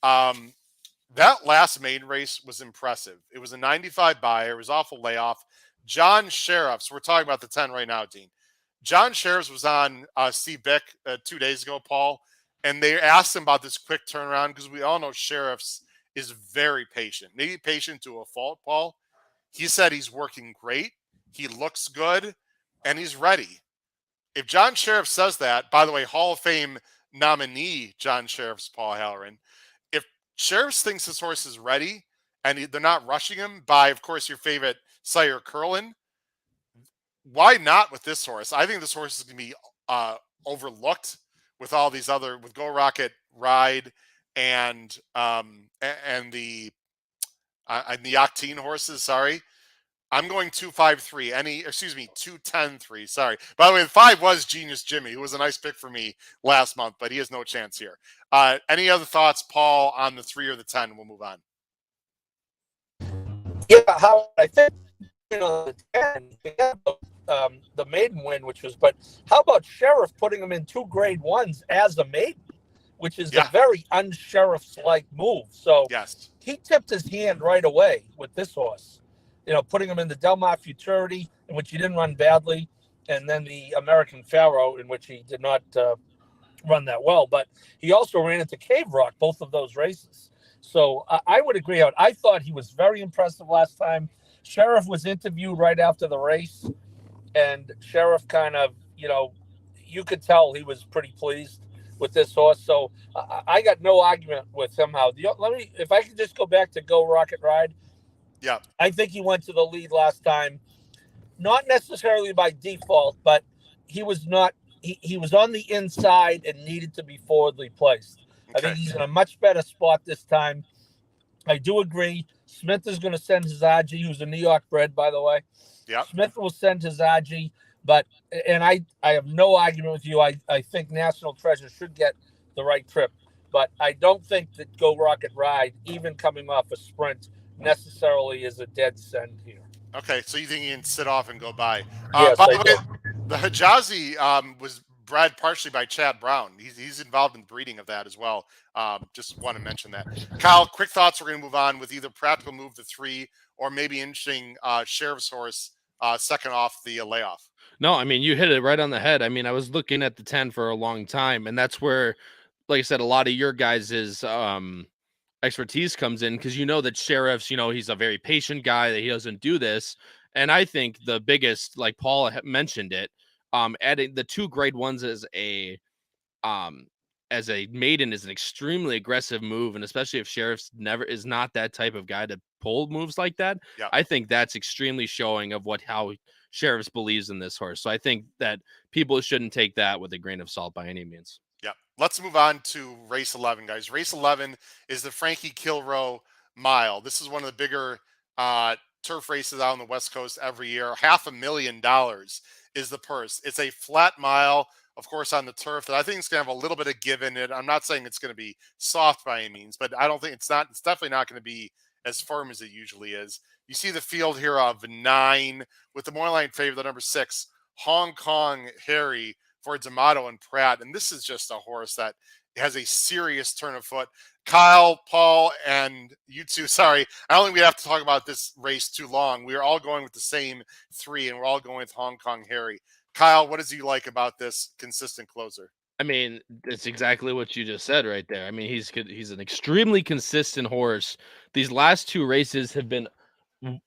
that last maiden race was impressive. It was a 95 buyer. It was off a layoff. John Sheriffs, we're talking about the 10 right now, Dean. John Sheriffs was on Steve Bick 2 days ago, Paul, and they asked him about this quick turnaround because we all know Sheriffs is very patient, maybe patient to a fault, Paul. He said he's working great. He looks good, and he's ready. If John Sheriff says that, by the way, Hall of Fame nominee John Sheriff's Paul Halloran, if Sheriffs thinks his horse is ready and they're not rushing him by, of course, your favorite sire Curlin, why not with this horse? I think this horse is going to be overlooked with all these other, with Go Rocket Ride and the Octane horses. Sorry, I'm going 2-5-3. 2-10-3. Sorry. By the way, the 5 was Genius Jimmy, who was a nice pick for me last month, but he has no chance here. Any other thoughts, Paul, on the 3 or the 10? We'll move on. Yeah, how I think the 10. The maiden win, but how about Sheriff putting him in 2 grade 1s as a maiden? which is Yeah. a very un-sheriffs-like move. So Yes. he tipped his hand right away with this horse, putting him in the Del Mar Futurity, in which he didn't run badly, and then the American Pharaoh, in which he did not run that well. But he also ran into Cave Rock, both of those races. So I would agree. I thought he was very impressive last time. Sheriff was interviewed right after the race, and Sheriff kind of, you could tell he was pretty pleased with this horse. So I got no argument with him. If I could just go back to Go Rocket Ride. Yeah. I think he went to the lead last time, not necessarily by default, but he was not. He was on the inside and needed to be forwardly placed. I think he's in a much better spot this time. I do agree. Smith is going to send his RG, who's a New York bred, by the way. Yeah. Smith will send his RG, and I have no argument with you. I think National Treasure should get the right trip, but I don't think that Go Rocket Ride, even coming off a sprint, necessarily is a dead send here. Okay, so you think he can sit off and go by? Yes, by I the way, the Hijazi was bred partially by Chad Brown. He's involved in breeding of that as well. Just want to mention that. Kyle, quick thoughts. We're going to move on with either Practical Move to 3 or maybe interesting Sheriff's horse second off the layoff. No, I mean, you hit it right on the head. I mean, I was looking at the 10 for a long time, and that's where, like I said, a lot of your guys' expertise comes in, because that Sheriff's, he's a very patient guy, that he doesn't do this. And I think the biggest, like Paul mentioned it, adding the 2 grade 1s as a maiden is an extremely aggressive move, and especially if Sheriff's is not that type of guy to pull moves like that. Yeah. I think that's extremely showing of how Sheriff's believes in this horse. So I think that people shouldn't take that with a grain of salt by any means. Yeah. Let's move on to race 11, guys. Race 11 is the Frankie Kilroe Mile. This is one of the bigger turf races out on the West Coast every year. $500,000 is the purse. It's a flat mile, of course, on the turf that I think is going to have a little bit of give in it. I'm not saying it's going to be soft by any means, but I don't think it's definitely not going to be as firm as it usually is. You see the field here of 9 with the morning line favorite, the number 6, Hong Kong Harry, for D'Amato and Pratt. And this is just a horse that has a serious turn of foot. Kyle, Paul, and you two, sorry, I don't think we have to talk about this race too long. We are all going with the same 3, and we're all going with Hong Kong Harry. Kyle, what does he like about this consistent closer? I mean, it's exactly what you just said right there. I mean, he's an extremely consistent horse. These last 2 races have been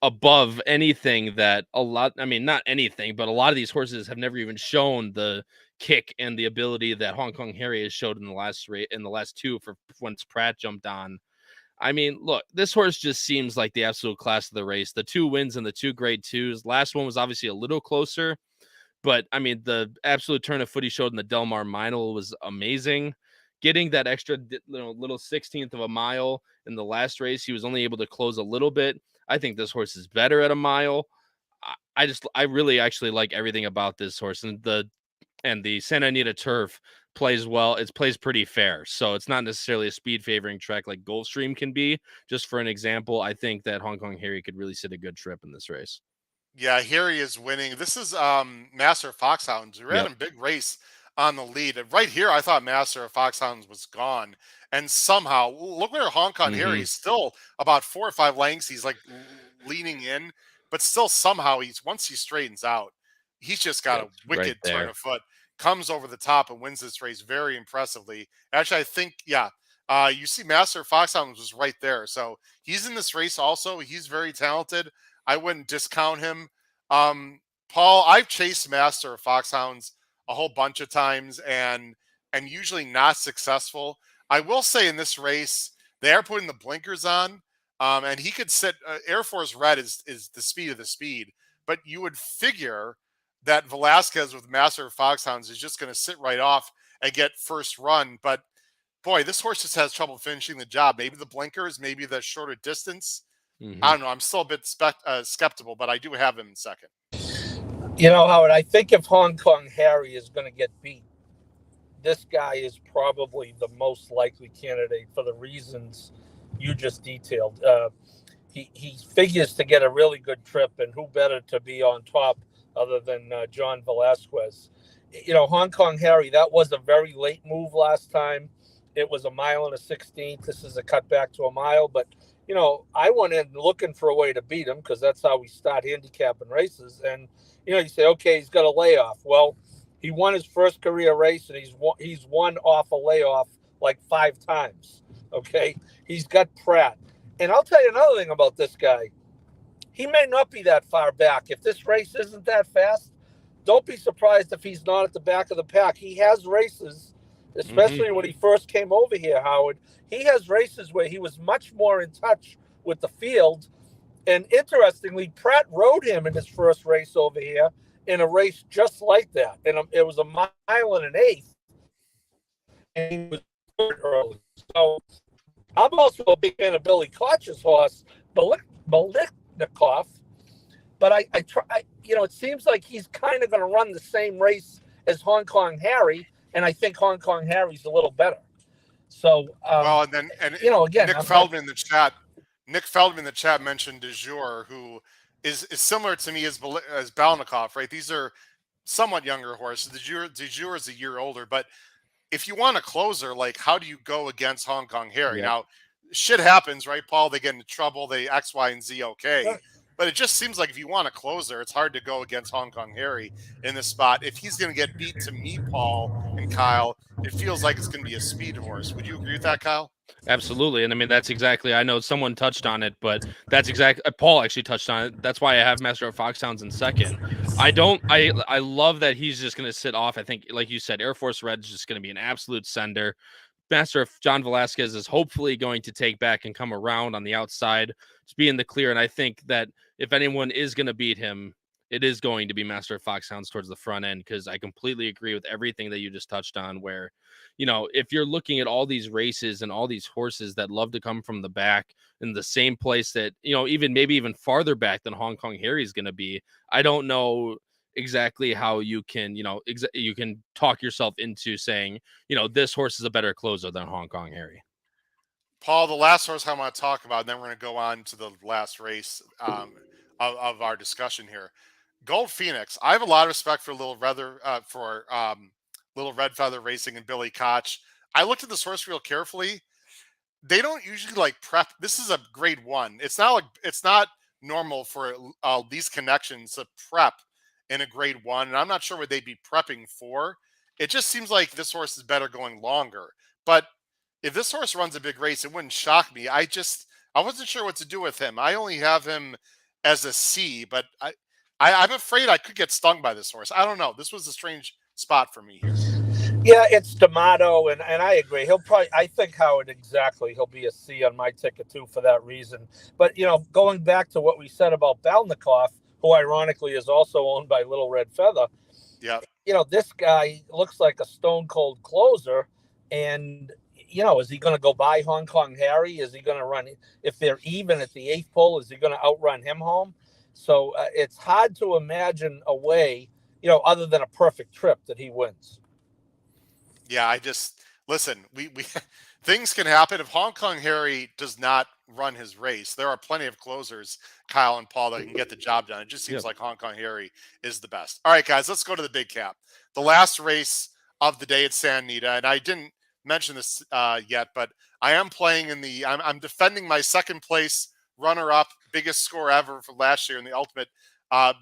above anything that not anything, but a lot of these horses have never even shown the kick and the ability that Hong Kong Harry has showed in the last 2 for once Pratt jumped on. I mean, look, this horse just seems like the absolute class of the race. The 2 wins and the 2 grade 2s. Last one was obviously a little closer, but I mean, the absolute turn of foot he showed in the Del Mar Minor was amazing. Getting that extra little 16th of a mile in the last race, he was only able to close a little bit. I think this horse is better at a mile. I really actually like everything about this horse, and the Santa Anita turf plays well. It plays pretty fair, so it's not necessarily a speed favoring track like Gulfstream can be. Just for an example, I think that Hong Kong Harry could really sit a good trip in this race. Yeah, Harry is winning. This is Master of Foxhounds. We ran a big race on the lead. And right here, I thought Master of Foxhounds was gone. And somehow, look where Hong Kong Harry is still about 4 or 5 lengths. He's like leaning in, but still somehow once he straightens out, he's just got a wicked turn of foot. Comes over the top and wins this race very impressively. Actually, I think, you see Master of Foxhounds was right there. So he's in this race also. He's very talented. I wouldn't discount him. Paul, I've chased Master of Foxhounds a whole bunch of times and usually not successful. I will say in this race, they are putting the blinkers on, and he could sit. Air Force Red is the speed of the speed, but you would figure that Velasquez with Master of Foxhounds is just going to sit right off and get first run. But boy, this horse just has trouble finishing the job. Maybe the blinkers, maybe the shorter distance. I don't know. I'm still a bit skeptical, but I do have him in second. Howard, I think if Hong Kong Harry is going to get beat, this guy is probably the most likely candidate for the reasons you just detailed. He figures to get a really good trip, and who better to be on top other than John Velasquez. Hong Kong Harry, that was a very late move last time. it was a mile and a 16th. This is a cut back to a mile. But, you know, I went in looking for a way to beat him because that's how we start handicapping races. And, you know, you say, okay, he's got a layoff. Well, he won his first career race, and he's won off a layoff like 5 times. Okay. He's got Pratt. And I'll tell you another thing about this guy. He may not be that far back. If this race isn't that fast, don't be surprised if he's not at the back of the pack. He has races, especially when he first came over here, Howard. He has races where he was much more in touch with the field. And interestingly, Pratt rode him in his first race over here in a race just like that. And it was a mile and an eighth. And he was third early. So I'm also a big fan of Billy Koch's horse, Biletnikoff. But I try, you know, it seems like he's kind of going to run the same race as Hong Kong Harry, and I think Hong Kong Harry's a little better. So, well, and you know, again, Nick Feldman in the chat mentioned De Jure, who is similar to me as Balnikov, right? These are somewhat younger horses. De Jure is a year older, but if you want a closer, like, how do you go against Hong Kong Harry? Yep. Now, shit happens, right, Paul? They get into trouble. They X, Y, and Z. Okay. Sure. But it just seems like if you want a closer, it's hard to go against Hong Kong Harry in this spot. If he's going to get beat, to me, Paul and Kyle, it feels like it's going to be a speed horse. Would you agree with that, Kyle? Absolutely. And I mean, that's exactly, I know someone touched on it, but that's exactly, Paul actually touched on it. That's why I have Master of Foxhounds in second. I love that he's just going to sit off. I think, like you said, Air Force Red is just going to be an absolute sender. Master of John Velasquez is hopefully going to take back and come around on the outside to be in the clear. And I think that if anyone is going to beat him, it is going to be Master of Foxhounds towards the front end, because I completely agree with everything that you just touched on, where, you know, if you're looking at all these races and all these horses that love to come from the back in the same place that, you know, maybe even farther back than Hong Kong Harry is going to be, I don't know exactly how you can, you know, you can talk yourself into saying, you know, this horse is a better closer than Hong Kong Harry. Paul, the last horse I want to talk about, and then we're going to go on to the last race of our discussion here. Gold Phoenix. I have a lot of respect for Little Red Feather Racing and Billy Koch. I looked at this horse real carefully. They don't usually like prep. This is a grade 1. It's not normal for these connections to prep in a grade 1, and I'm not sure what they'd be prepping for. It just seems like this horse is better going longer. But if this horse runs a big race, it wouldn't shock me. I wasn't sure what to do with him. I only have him as a C, but I'm afraid I could get stung by this horse. I don't know. This was a strange spot for me here. Yeah, it's D'Amato, and I agree. I think Howard, exactly, he'll be a C on my ticket too for that reason. But, you know, going back to what we said about Balnikov, who ironically is also owned by Little Red Feather. Yeah. You know, this guy looks like a stone cold closer, and, you know, is he going to go by Hong Kong Harry? Is he going to run, if they're even at the 8th pole, is he going to outrun him home? So it's hard to imagine a way, you know, other than a perfect trip, that he wins. Yeah, listen, we things can happen. If Hong Kong Harry does not run his race, there are plenty of closers, Kyle and Paul, that can get the job done. It just seems like Hong Kong Harry is the best. All right, guys, let's go to the big cap. The last race of the day at Santa Anita, and I didn't mention this yet, but I am playing I'm defending my second place runner-up, biggest score ever for last year in the Ultimate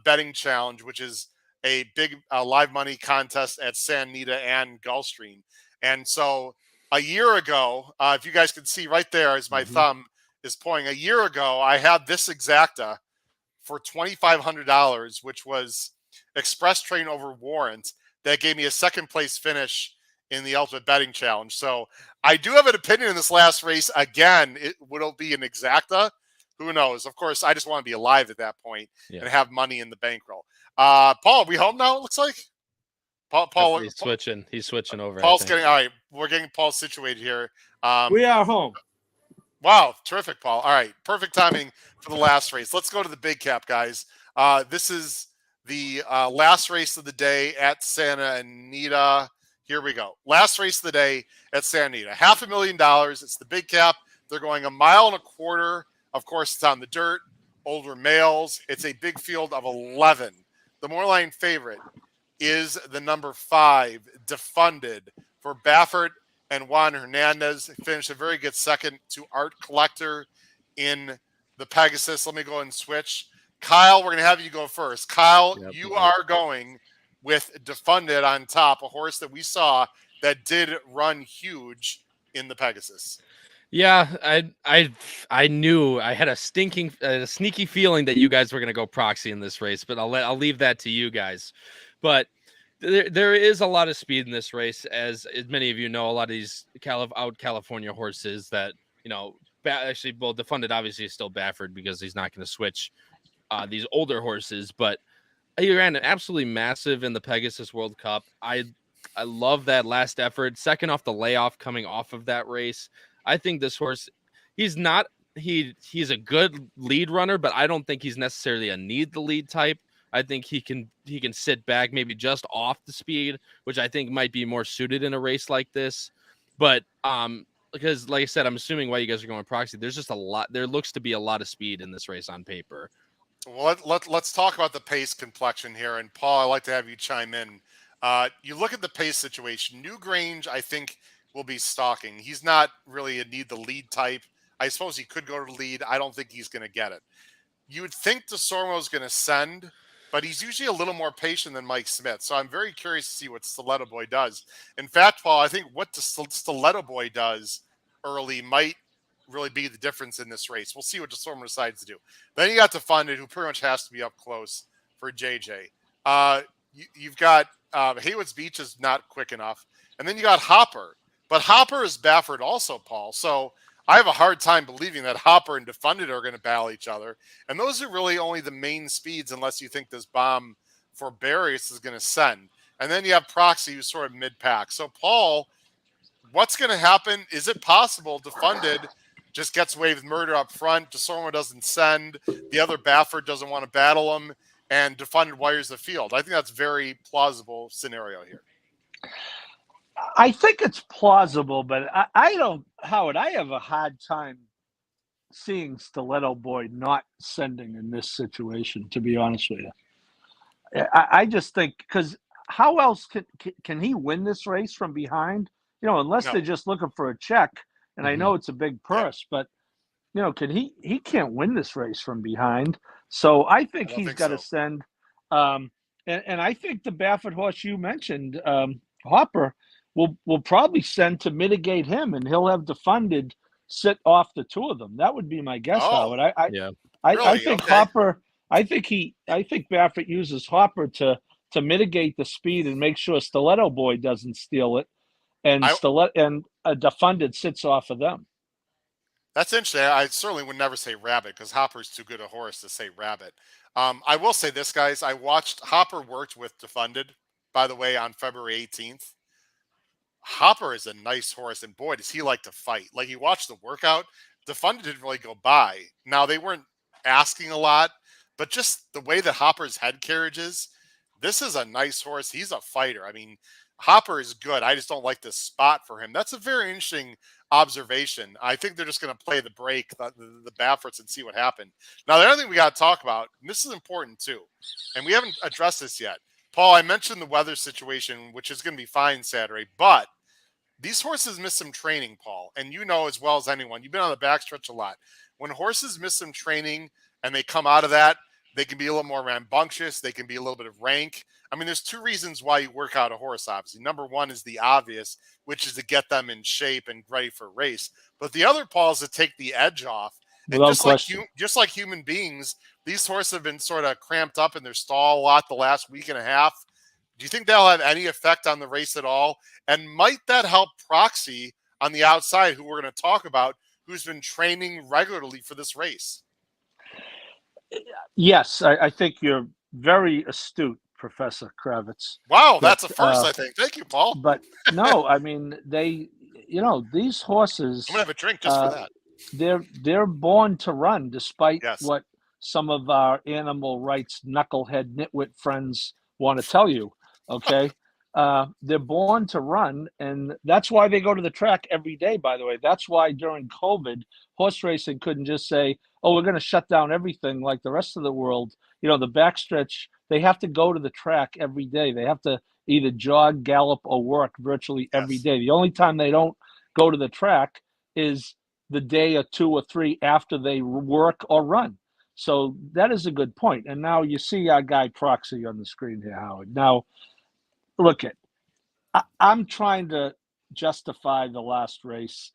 Betting Challenge, which is a big live money contest at Santa Anita and Gulfstream. And so a year ago, if you guys can see right there as my thumb is pointing, a year ago, I had this exacta for $2,500, which was express train over warrant. That gave me a second place finish in the Ultimate Betting Challenge. So I do have an opinion in this last race. Again, would it be an exacta? Who knows? Of course, I just want to be alive at that point and have money in the bankroll. Paul, are we home now, it looks like? Paul, he's switching. He's switching over. Paul's getting, all right, we're getting Paul situated here. We are home. Wow, terrific, Paul. All right, perfect timing for the last race. Let's go to the big cap, guys. This is the last race of the day at Santa Anita. Here we go. Last race of the day at Santa Anita. $500,000. It's the big cap. They're going 1.25 miles. Of course, it's on the dirt. Older males. It's a big field of 11. The Moorline favorite is the number 5, Defunded, for Baffert and Juan Hernandez. Finished a very good second to Art Collector in the Pegasus. Let me go and switch. Kyle, we're going to have you go first. Kyle, Yep. you are going with Defunded on top, a horse that we saw that did run huge in the Pegasus. Yeah, I knew I had a sneaky feeling that you guys were gonna go proxy in this race, but I'll leave that to you guys. But there is a lot of speed in this race, as many of you know. A lot of these out California horses that actually, well, Defunded obviously is still Baffert because he's not going to switch these older horses, but he ran absolutely massive in the Pegasus World Cup. I love that last effort, second off the layoff coming off of that race. I think this horse, he's a good lead runner, but I don't think he's necessarily a need the lead type. I think he can sit back, maybe just off the speed, which I think might be more suited in a race like this. But because like I said, I'm assuming why you guys are going proxy. There's just a lot. There looks to be a lot of speed in this race on paper. Well, let's talk about the pace complexion here. And Paul, I'd like to have you chime in. You look at the pace situation. Newgrange, I think, will be stalking. He's not really a need the lead type. I suppose he could go to lead. I don't think he's going to get it. You would think DeSormo is going to send, but he's usually a little more patient than Mike Smith. So I'm very curious to see what Stiletto Boy does. In fact, Paul, I think what Stiletto Boy does early might really be the difference in this race. We'll see what DeSormo decides to do. Then you got Defunded, who pretty much has to be up close for JJ. You've got Haywood's Beach is not quick enough. And then you got Hopper. But Hopper is Baffert also, Paul. So I have a hard time believing that Hopper and Defunded are going to battle each other. And those are really only the main speeds, unless you think this bomb for Barrios is going to send. And then you have Proxy, who's sort of mid-pack. So, Paul, what's going to happen? Is it possible Defunded just gets away with murder up front, DeSormo doesn't send, the other Baffert doesn't want to battle him, and Defunded wires the field? I think that's a very plausible scenario here. I think it's plausible, but I don't, Howard, I have a hard time seeing Stiletto Boy not sending in this situation, to be honest with you. I just think, because how else can he win this race from behind? Unless they're just looking for a check, and I know it's a big purse, but, he can't win this race from behind. So I think he's got to send. And I think the Baffert horse you mentioned, Hopper, will probably send to mitigate him, and he'll have Defunded sit off the two of them. That would be my guess, Howard. I think Hopper. I think Baffert uses Hopper to mitigate the speed and make sure Stiletto Boy doesn't steal it, and Defunded sits off of them. That's interesting. I certainly would never say Rabbit, because Hopper's too good a horse to say Rabbit. I will say this, guys. I watched Hopper worked with Defunded, by the way, on February 18th. Hopper is a nice horse, and boy, does he like to fight. Like, you watch the workout, Defunded didn't really go by. Now, they weren't asking a lot, but just the way that Hopper's head carriage is, this is a nice horse. He's a fighter. I mean, Hopper is good. I just don't like this spot for him. That's a very interesting observation. I think they're just going to play the break, the Bafferts, and see what happened. Now, the other thing we got to talk about, and this is important too, and we haven't addressed this yet. Paul, I mentioned the weather situation, which is going to be fine Saturday, but these horses miss some training, Paul, and you know as well as anyone, you've been on the backstretch a lot. When horses miss some training and they come out of that, they can be a little more rambunctious. They can be a little bit of rank. I mean, there's two reasons why you work out a horse, obviously. Number one is the obvious, which is to get them in shape and ready for a race. But the other, Paul, is to take the edge off. And just like human beings, these horses have been sort of cramped up in their stall a lot the last week and a half. Do you think that'll have any effect on the race at all? And might that help Proxy on the outside, who we're going to talk about, who's been training regularly for this race? Yes, I think you're very astute, Professor Kravitz. Wow, that's a first, I think. Thank you, Paul. But no, I mean, these horses. I'm going to have a drink just for that. They're born to run, despite what some of our animal rights knucklehead nitwit friends want to tell you. Okay, they're born to run, and that's why they go to the track every day. By the way, that's why during COVID, horse racing couldn't just say, "Oh, we're going to shut down everything like the rest of the world." The backstretch, they have to go to the track every day. They have to either jog, gallop, or work virtually every Yes. day. The only time they don't go to the track is the day or 2 or 3 after they work or run. So that is a good point. And now you see our guy Proxy on the screen here, Howard. Now, look I'm trying to justify the last race.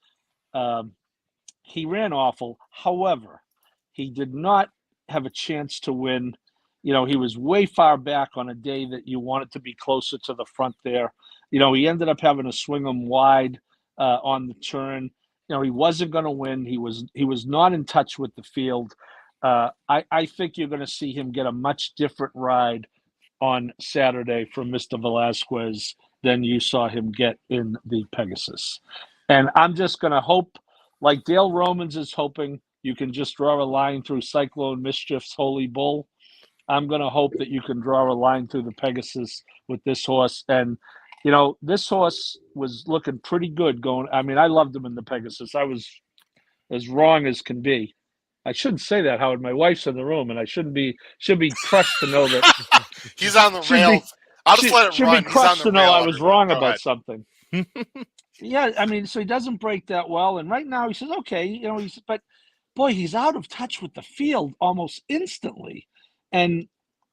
He ran awful. However, he did not have a chance to win. He was way far back on a day that you wanted to be closer to the front there. He ended up having to swing him wide on the turn. He wasn't going to win. He was not in touch with the field. I think you're going to see him get a much different ride on Saturday from Mr. Velasquez than you saw him get in the Pegasus. And I'm just going to hope, like Dale Romans is hoping, you can just draw a line through Cyclone Mischief's Holy Bull. I'm going to hope that you can draw a line through the Pegasus with this horse. And, this horse was looking pretty good going. I mean, I loved him in the Pegasus. I was as wrong as can be. I shouldn't say that, Howard. My wife's in the room, and I should be crushed to know that He's on the rails. I'll just let it should run. be He's on crushed the to know rail. I was Everyone. wrong Go about ahead. something. Yeah, I mean, so he doesn't break that well, and right now he says, okay, but boy, he's out of touch with the field almost instantly, and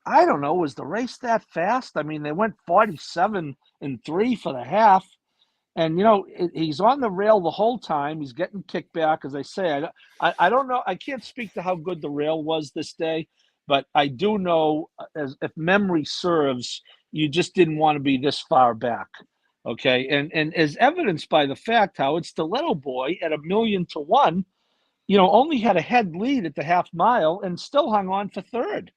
I don't know, was the race that fast? I mean, they went 47-3 for the half. And he's on the rail the whole time. He's getting kicked back, as I say. I don't know. I can't speak to how good the rail was this day, but I do know, as if memory serves, you just didn't want to be this far back. Okay, and as evidenced by the fact how it's Stiletto Boy at 1,000,000 to 1, only had a head lead at the half mile and still hung on for third.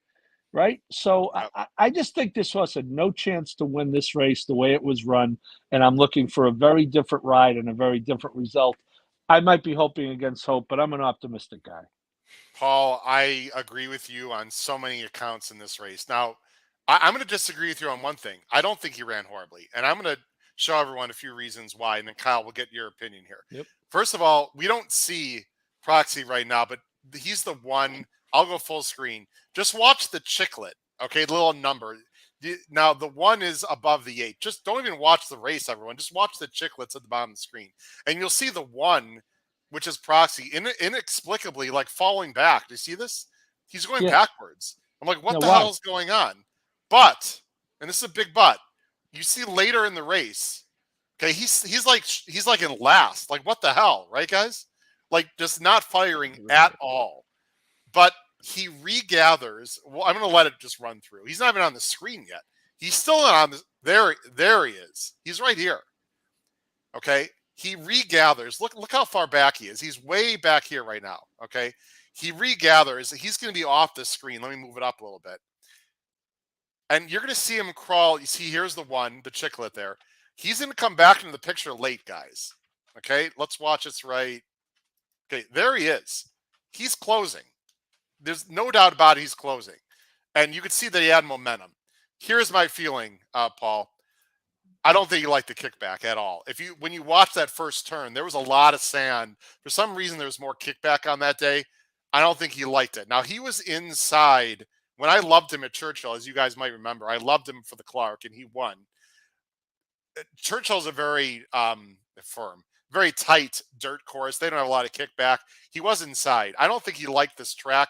Right. So I just think this horse had no chance to win this race the way it was run. And I'm looking for a very different ride and a very different result. I might be hoping against hope, but I'm an optimistic guy. Paul, I agree with you on so many accounts in this race. Now, I'm going to disagree with you on one thing. I don't think he ran horribly. And I'm going to show everyone a few reasons why. And then, Kyle, we'll get your opinion here. Yep. First of all, we don't see Proxy right now, but he's the one. I'll go full screen. Just watch the chiclet, okay? The little number. Now, the 1 is above the 8. Just don't even watch the race, everyone. Just watch the chiclets at the bottom of the screen. And you'll see the 1, which is Proxy, inexplicably, like, falling back. Do you see this? He's going backwards. I'm like, what the hell is going on? But, and this is a big but, you see later in the race, okay, he's like in last. Like, what the hell, right, guys? Like, just not firing at all. But he regathers. Well, I'm going to let it just run through. He's not even on the screen yet. He's still not on the. There he is. He's right here. Okay. He regathers. Look how far back he is. He's way back here right now. Okay. He regathers. He's going to be off the screen. Let me move it up a little bit. And you're going to see him crawl. You see, here's the 1, the chiclet there. He's going to come back into the picture late, guys. Okay. Let's watch this right. Okay. There he is. He's closing. There's no doubt about it, he's closing. And you could see that he had momentum. Here's my feeling, Paul. I don't think he liked the kickback at all. When you watch that first turn, there was a lot of sand. For some reason, there was more kickback on that day. I don't think he liked it. Now, he was inside. When I loved him at Churchill, as you guys might remember, I loved him for the Clark, and he won. Churchill's a very firm, very tight dirt course. They don't have a lot of kickback. He was inside. I don't think he liked this track.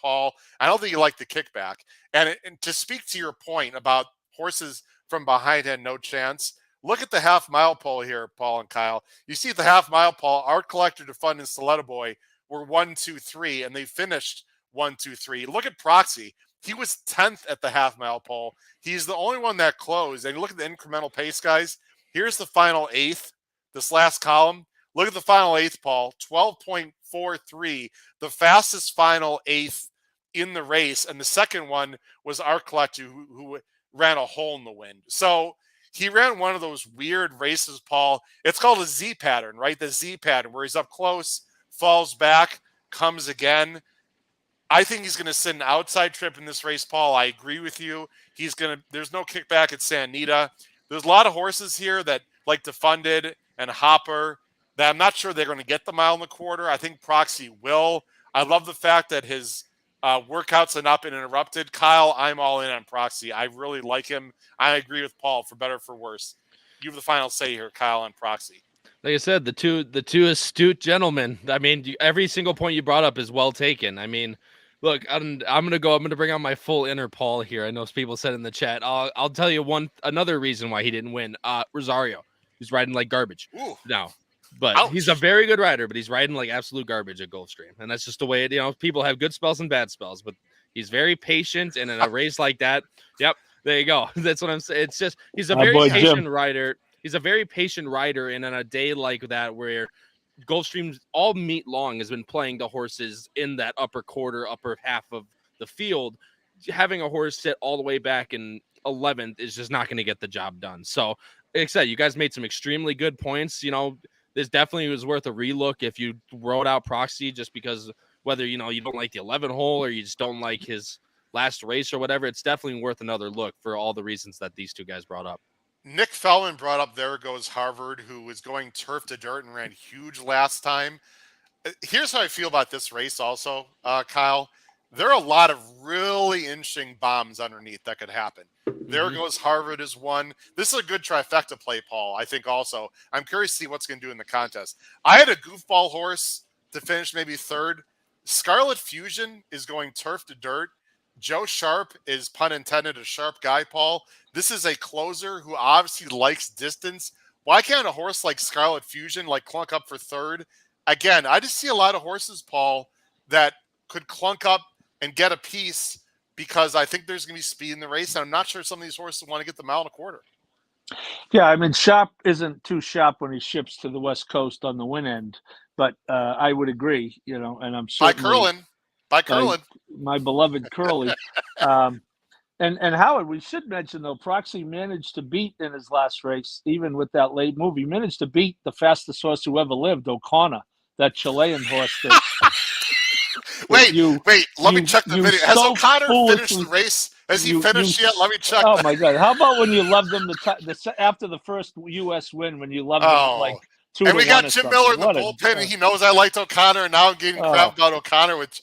Paul, I don't think you like the kickback. And to speak to your point about horses from behind had no chance, look at the half mile pole here, Paul and Kyle. You see at the half mile pole, Art Collector, Defund, and Stiletto Boy were 1, 2, 3, and they finished 1, 2, 3. Look at Proxy. He was 10th at the half mile pole. He's the only one that closed. And look at the incremental pace, guys. Here's the final 8th, this last column. Look at the final 8th, Paul, 12.43, the fastest final 8th in the race. And the second one was Art Collector, who ran a hole in the wind. So he ran one of those weird races, Paul. It's called a Z pattern, right? The Z pattern, where he's up close, falls back, comes again. I think he's going to sit an outside trip in this race, Paul. I agree with you. There's no kickback at Santa Anita. There's a lot of horses here that like Defunded and Hopper that I'm not sure they're going to get the 1.25 miles. I think Proxy will. I love the fact that his Workouts have not been interrupted. Kyle, I'm all in on Proxy. I really like him. I agree with Paul, for better or for worse. You have the final say here, Kyle, on Proxy. Like I said, the two astute gentlemen. I mean, every single point you brought up is well taken. I mean, look, I'm gonna bring out my full inner Paul here. I know people said in the chat. I'll tell you another reason why he didn't win. Rosario, he's riding like garbage now. But Ouch. He's a very good rider, but he's riding like absolute garbage at Gulfstream. And that's just the way people have good spells and bad spells, but he's very patient. And in a race like that, yep, there you go. That's what I'm saying. It's just, he's a very patient rider. He's a very patient rider. And on a day like that, where Gulfstream all meet long has been playing the horses in that upper quarter, upper half of the field, having a horse sit all the way back in 11th is just not going to get the job done. So, like I said, you guys made some extremely good points. This definitely was worth a relook if you wrote out Proxy, just because whether, you don't like the 11 hole or you just don't like his last race or whatever, it's definitely worth another look for all the reasons that these two guys brought up. Nick Fellman brought up There Goes Harvard, who was going turf to dirt and ran huge last time. Here's how I feel about this race also, Kyle. There are a lot of really interesting bombs underneath that could happen. There Goes Harvard is one. This is a good trifecta play, Paul, I think also. I'm curious to see what's going to do in the contest. I had a goofball horse to finish maybe third. Scarlet Fusion is going turf to dirt. Joe Sharp is, pun intended, a sharp guy, Paul. This is a closer who obviously likes distance. Why can't a horse like Scarlet Fusion clunk up for third? Again, I just see a lot of horses, Paul, that could clunk up and get a piece because I think there's going to be speed in the race. And I'm not sure some of these horses want to get the mile and a quarter. Yeah, I mean, Sharp isn't too sharp when he ships to the West Coast on the win end, but I would agree, and I'm certainly By Curlin. My beloved Curly. And Howard, we should mention, though, Proxy managed to beat in his last race, even with that late move. He managed to beat the fastest horse who ever lived, O'Connor, that Chilean horse. Wait, let me check the video. Has O'Connor finished the race? Has he finished yet? Let me check. Oh, my God. How about when you loved him after the first U.S. win, when you loved him like 2-1? And we got Jim Miller in the bullpen, and he knows I liked O'Connor, and now I'm getting crap about O'Connor, which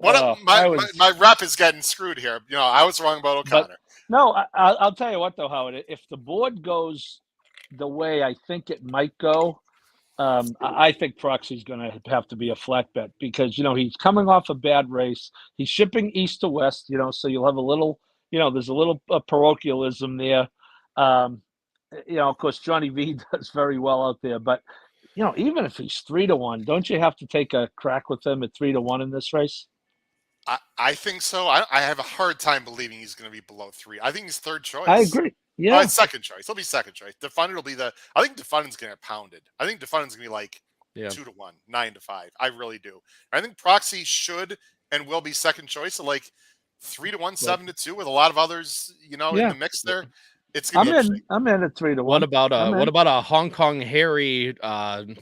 my rep is getting screwed here. I was wrong about O'Connor. But, no, I'll tell you what, though, Howard. If the board goes the way I think it might go, I think Proxy's going to have to be a flat bet because, he's coming off a bad race. He's shipping east to west, so you'll have a little, there's a little parochialism there. Of course, Johnny V does very well out there. But, even if he's 3-1, don't you have to take a crack with him at 3-1 in this race? I think so. I have a hard time believing he's going to be below 3. I think he's third choice. I agree. Yeah, second choice. He'll be second choice. Defunded will be I think Defunded's going to get pounded. I think Defunded's going to be 2-1, 9-5. I really do. I think Proxy should and will be second choice. So 3-1, 7-2 with a lot of others, in the mix there. It's going to be I'm in at 3-1. What about a Hong Kong Harry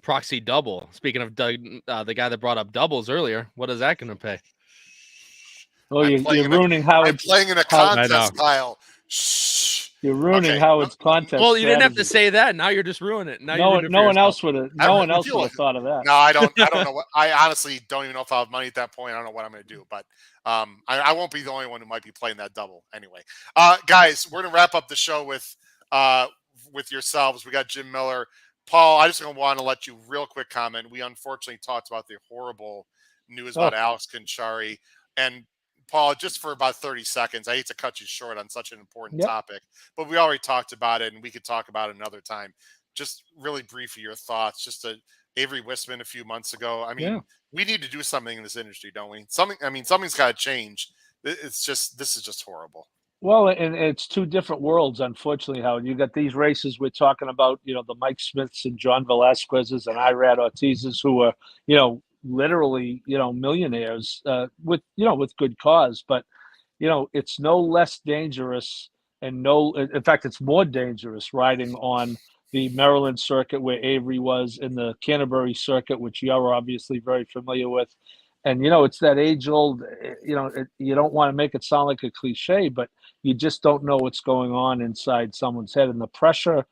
Proxy double? Speaking of Doug, the guy that brought up doubles earlier, what is that going to pay? Oh, you're ruining Howard's. I'm playing in a contest, Kyle. Shh. You're runing Howard's contest. Well, you didn't have to say that. Now you're just ruining it. No one else would have. No one else would have thought of that. No, I don't know what. I honestly don't even know if I have money at that point. I don't know what I'm going to do, but I won't be the only one who might be playing that double anyway. Guys, we're going to wrap up the show with yourselves. We got Jim Miller, Paul. I just want to let you real quick comment. We unfortunately talked about the horrible news about Alex Kanchari and. Paul, just for about 30 seconds, I hate to cut you short on such an important topic, but we already talked about it and we could talk about it another time. Just really briefly, your thoughts, just Avery Wisman a few months ago. I mean, we need to do something in this industry, don't we? Something's got to change. This is just horrible. Well, and it's two different worlds, unfortunately, Howard. You got these races we're talking about, the Mike Smiths and John Velasquez's and Irad Ortiz's who are, literally, millionaires with good cause. But, it's no less dangerous in fact, it's more dangerous riding on the Maryland circuit where Avery was, in the Canterbury circuit, which you're obviously very familiar with. And, it's that age old, you don't want to make it sound like a cliche, but you just don't know what's going on inside someone's head. And the pressure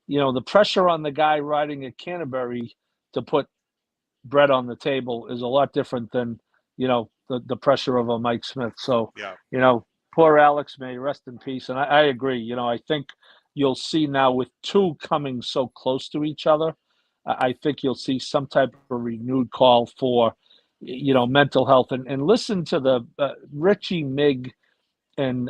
on the guy riding at Canterbury to put bread on the table is a lot different than, the pressure of a Mike Smith. So, Yeah. Poor Alex, may he rest in peace. And I agree. I think you'll see now with two coming so close to each other, I think you'll see some type of renewed call for, mental health. And listen to the Richie Mig and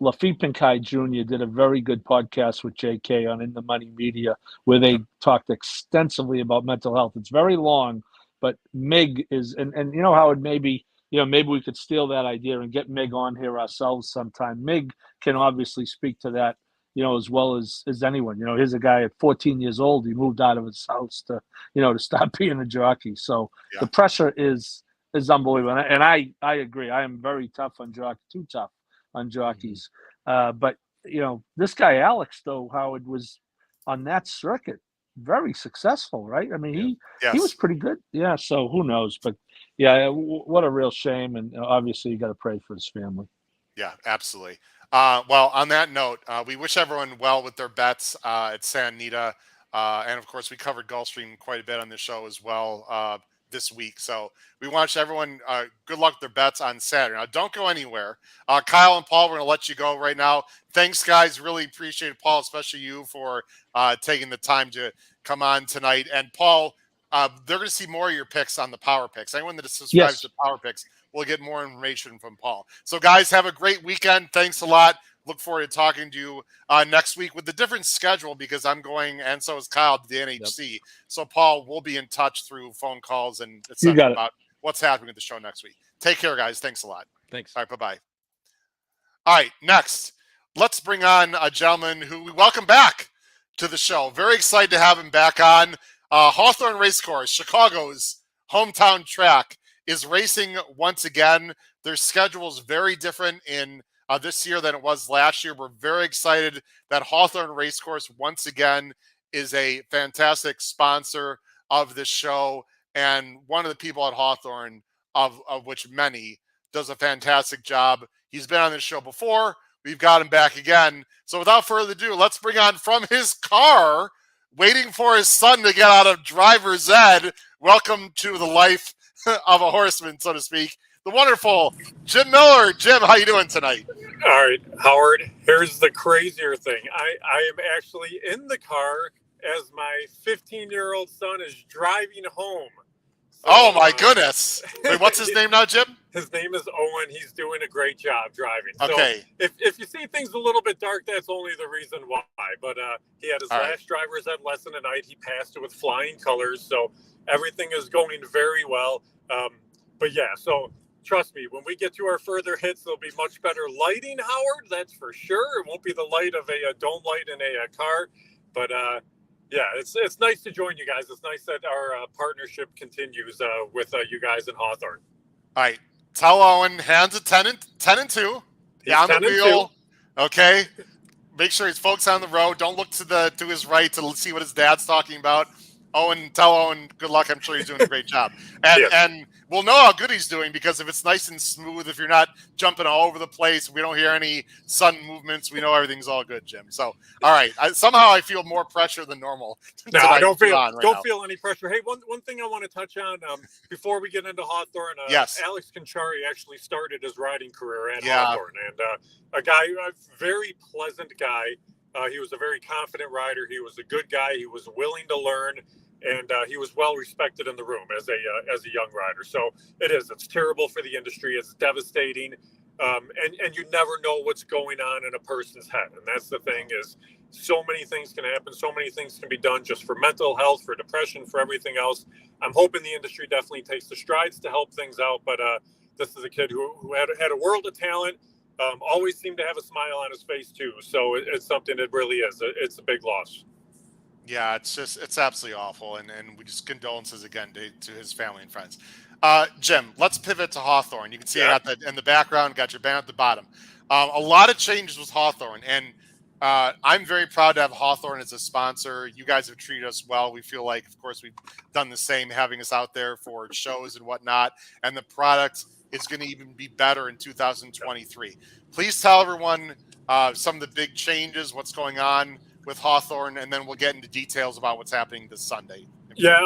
Lafitte Pinkai Jr. did a very good podcast with JK on In the Money Media, where they talked extensively about mental health. It's very long, but Mig is, and Howard, maybe we could steal that idea and get Mig on here ourselves sometime. Mig can obviously speak to that, as well as anyone. Here's a guy at 14 years old. He moved out of his house to stop being a jockey. So the pressure is unbelievable. And I agree. I am very tough on jockey, too tough on jockeys. But this guy Alex, though, Howard, was on that circuit very successful, right? I mean, he was pretty good. Yeah. So who knows? But yeah, what a real shame. And obviously, you got to pray for his family. Yeah, absolutely. Well, on that note, we wish everyone well with their bets at Santa Anita. And of course, we covered Gulfstream quite a bit on the show as well this week. So we wish everyone good luck with their bets on Saturday. Now, don't go anywhere. Kyle and Paul, we're going to let you go right now. Thanks, guys. Really appreciate it, Paul, especially you for taking the time to come on tonight. And Paul, they're going to see more of your picks on the Power Picks. Anyone that subscribes to Power Picks will get more information from Paul. So, guys, have a great weekend. Thanks a lot. Look forward to talking to you next week with a different schedule because I'm going, and so is Kyle, to the NHC. Yep. So, Paul, we'll be in touch through phone calls and etc. about what's happening with the show next week. Take care, guys. Thanks a lot. Thanks. All right, bye-bye. All right, next, let's bring on a gentleman who we welcome back to the show. Very excited to have him back on. Hawthorne Racecourse, Chicago's hometown track, is racing once again. Their schedule is very different in this year than it was last year. We're very excited that Hawthorne Racecourse once again is a fantastic sponsor of this show, and one of the people at Hawthorne, of which many, does a fantastic job. He's been on this show before. We've got him back again. So without further ado, let's bring on from his car, waiting for his son to get out of driver's ed. Welcome to the life of a horseman, so to speak, the wonderful Jim Miller. Jim, how you doing tonight? All right, Howard, here's the crazier thing. I am actually in the car as my 15-year-old son is driving home. So, oh, my goodness. Wait, what's his name now, Jim? His name is Owen. He's doing a great job driving. Okay. So if you see things a little bit dark, that's only the reason why. But he had his last driver's ed lesson tonight. He passed it with flying colors, so everything is going very well. But yeah, so trust me, when we get to our further hits, there'll be much better lighting, Howard. That's for sure. It won't be the light of a dome light in a car. But yeah, it's nice to join you guys. It's nice that our partnership continues with you guys in Hawthorne. All right. Tell Owen, hands at 10 and 2. He's on the 10 and wheel. 2. Okay. Make sure he's focused on the road. Don't look to his right to see what his dad's talking about. Owen, tell Owen good luck. I'm sure he's doing a great job. And we'll know how good he's doing because if it's nice and smooth, if you're not jumping all over the place, we don't hear any sudden movements, we know everything's all good, Jim. So, all right. Somehow I feel more pressure than normal. No, I don't feel any pressure. Hey, one thing I want to touch on before we get into Hawthorne. Yes. Alex Kanchari actually started his riding career at Hawthorne. And a very pleasant guy. He was a very confident rider. He was a good guy. He was willing to learn. And he was well respected in the room as a young rider. So it's terrible for the industry. It's devastating. And you never know what's going on in a person's head. And that's the thing is so many things can happen. So many things can be done just for mental health, for depression, for everything else. I'm hoping the industry definitely takes the strides to help things out. But this is a kid who had a world of talent, always seemed to have a smile on his face too. So it's something that really is. It's a big loss. Yeah, it's absolutely awful, and we just condolences again to his family and friends. Jim, let's pivot to Hawthorne. You can see it in the background, got your band at the bottom. A lot of changes with Hawthorne, and I'm very proud to have Hawthorne as a sponsor. You guys have treated us well. We feel like, of course, we've done the same, having us out there for shows and whatnot, and the product is going to even be better in 2023. Please tell everyone some of the big changes, what's going on with Hawthorne, and then we'll get into details about what's happening this Sunday Yeah,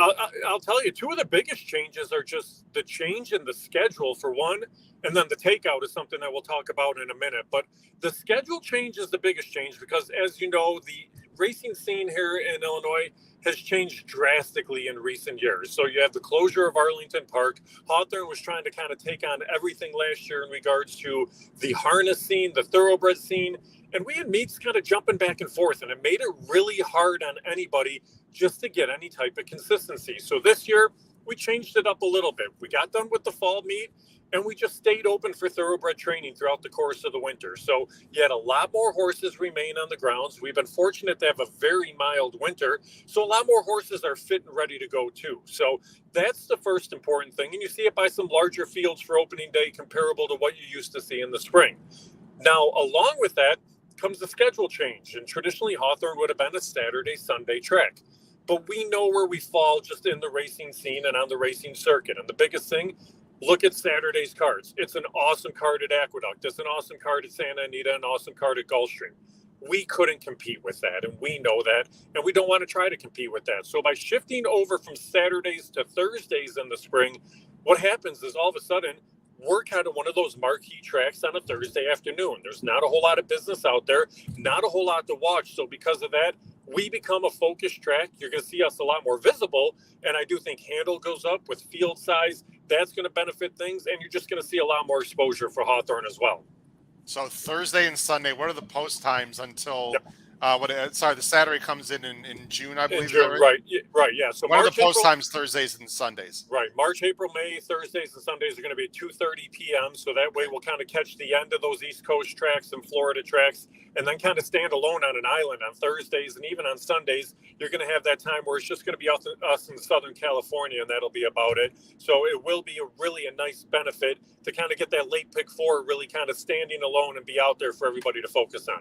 I'll tell you, two of the biggest changes are just the change in the schedule for one, and then the takeout is something that we'll talk about in a minute. But the schedule change is the biggest change because, as you know, the racing scene here in Illinois has changed drastically in recent years. So you have the closure of Arlington Park. Hawthorne was trying to kind of take on everything last year in regards to the harness scene, the thoroughbred scene. And we had meets kind of jumping back and forth, and it made it really hard on anybody just to get any type of consistency. So this year, we changed it up a little bit. We got done with the fall meet, and we just stayed open for thoroughbred training throughout the course of the winter. So you had a lot more horses remain on the grounds. We've been fortunate to have a very mild winter, so a lot more horses are fit and ready to go too. So that's the first important thing, and you see it by some larger fields for opening day comparable to what you used to see in the spring. Now, along with that comes the schedule change, and traditionally Hawthorne would have been a Saturday, Sunday track. But we know where we fall just in the racing scene and on the racing circuit. And the biggest thing, look at Saturday's cards. It's an awesome card at Aqueduct. It's an awesome card at Santa Anita, an awesome card at Gulfstream. We couldn't compete with that, and we know that, and we don't want to try to compete with that. So by shifting over from Saturdays to Thursdays in the spring, what happens is all of a sudden, work out of one of those marquee tracks on a Thursday afternoon. There's not a whole lot of business out there, not a whole lot to watch. So because of that, we become a focused track. You're going to see us a lot more visible. And I do think handle goes up with field size. That's going to benefit things. And you're just going to see a lot more exposure for Hawthorne as well. So Thursday and Sunday, what are the post times until Yep. The Saturday comes in June, I believe. In June, right, yeah. So what March, are the post April, times Thursdays and Sundays? Right. March, April, May, Thursdays and Sundays are going to be at 2:30 p.m. So that way we'll kind of catch the end of those East Coast tracks and Florida tracks and then kind of stand alone on an island on Thursdays. And even on Sundays, you're going to have that time where it's just going to be us in Southern California, and that'll be about it. So it will be a nice benefit to kind of get that late pick four really kind of standing alone and be out there for everybody to focus on.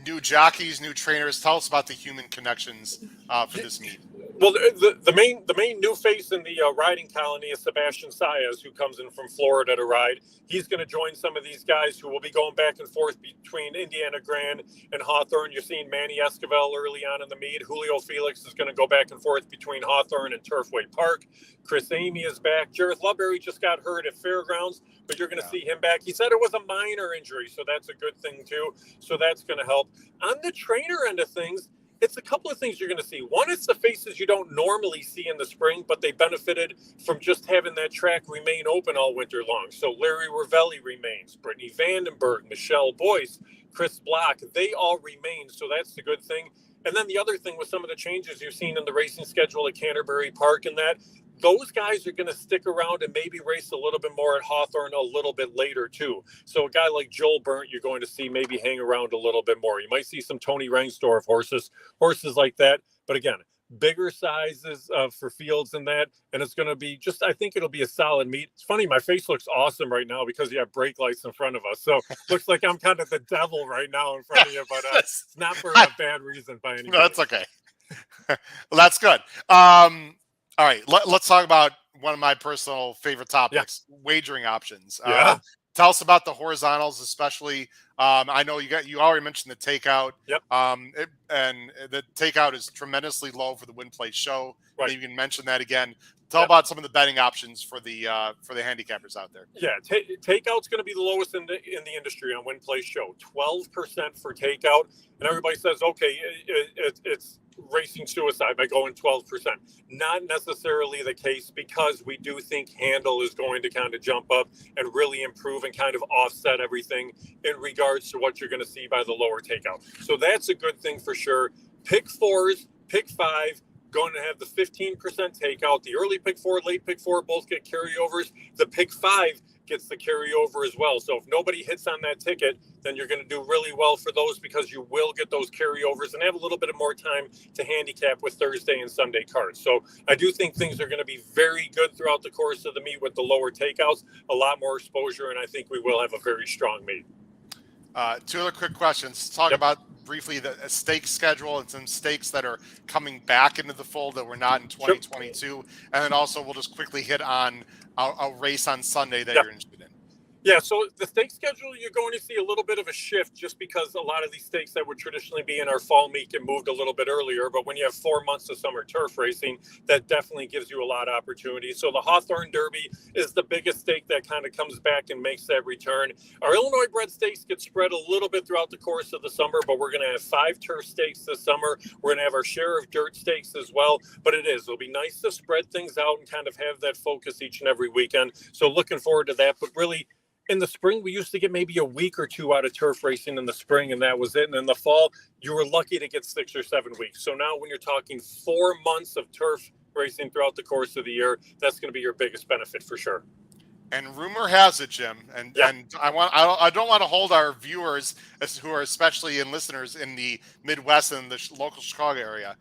New jockeys, new trainers. Tell us about the human connections for this meet. Well, the main new face in the riding colony is Sebastian Saez, who comes in from Florida to ride. He's going to join some of these guys who will be going back and forth between Indiana Grand and Hawthorne. You're seeing Manny Esquivel early on in the meet. Julio Felix is going to go back and forth between Hawthorne and Turfway Park. Chris Amy is back. Jareth Ludbury just got hurt at Fairgrounds, but you're going to see him back. He said it was a minor injury, so that's a good thing too. So that's going to help. On the trainer end of things, it's a couple of things you're going to see. One is the faces you don't normally see in the spring, but they benefited from just having that track remain open all winter long. So Larry Ravelli remains, Brittany Vandenberg, Michelle Boyce, Chris Block, they all remain. So that's the good thing. And then the other thing with some of the changes you've seen in the racing schedule at Canterbury Park and that, those guys are going to stick around and maybe race a little bit more at Hawthorne a little bit later too. So a guy like Joel Burnt, you're going to see maybe hang around a little bit more. You might see some Tony Reinsdorf horses like that. But again, bigger sizes for fields and that. And it's going to be I think it'll be a solid meet. It's funny, my face looks awesome right now because you have brake lights in front of us. So looks like I'm kind of the devil right now in front of you, but it's not for a bad reason by any means. No, that's okay. Well, that's good. All right, let's talk about one of my personal favorite topics, wagering options. Tell us about the horizontals, especially. I know you already mentioned the takeout. Yep. And the takeout is tremendously low for the win play show. Right. Maybe you can mention that again. Tell about some of the betting options for the handicappers out there. Yeah, takeout's going to be the lowest in the industry on win play show. 12% for takeout, and everybody says, okay, it's racing suicide by going 12%. Not necessarily the case, because we do think handle is going to kind of jump up and really improve and kind of offset everything in regards to what you're going to see by the lower takeout. So that's a good thing for sure. Pick fours, pick five, going to have the 15% takeout. The early pick four, late pick four both get carryovers. The pick five gets the carryover as well. So if nobody hits on that ticket, then you're going to do really well for those, because you will get those carryovers and have a little bit of more time to handicap with Thursday and Sunday cards. So I do think things are going to be very good throughout the course of the meet with the lower takeouts, a lot more exposure, and I think we will have a very strong meet. Two other quick questions. Let's talk about briefly the stake schedule and some stakes that are coming back into the fold that were not in 2022. And then also we'll just quickly hit on a race on Sunday that you're interested in. Yeah, so the stake schedule, you're going to see a little bit of a shift just because a lot of these stakes that would traditionally be in our fall meet get moved a little bit earlier. But when you have 4 months of summer turf racing, that definitely gives you a lot of opportunity. So the Hawthorne Derby is the biggest stake that kind of comes back and makes that return. Our Illinois bred stakes get spread a little bit throughout the course of the summer, but we're going to have 5 turf stakes this summer. We're going to have our share of dirt stakes as well. But it'll be nice to spread things out and kind of have that focus each and every weekend. So looking forward to that. But really, in the spring, we used to get maybe a week or two out of turf racing in the spring, and that was it. And in the fall, you were lucky to get 6 or 7 weeks. So now when you're talking 4 months of turf racing throughout the course of the year, that's going to be your biggest benefit for sure. And rumor has it, Jim, and I don't want to hold our viewers, who are especially in listeners in the Midwest and the local Chicago area.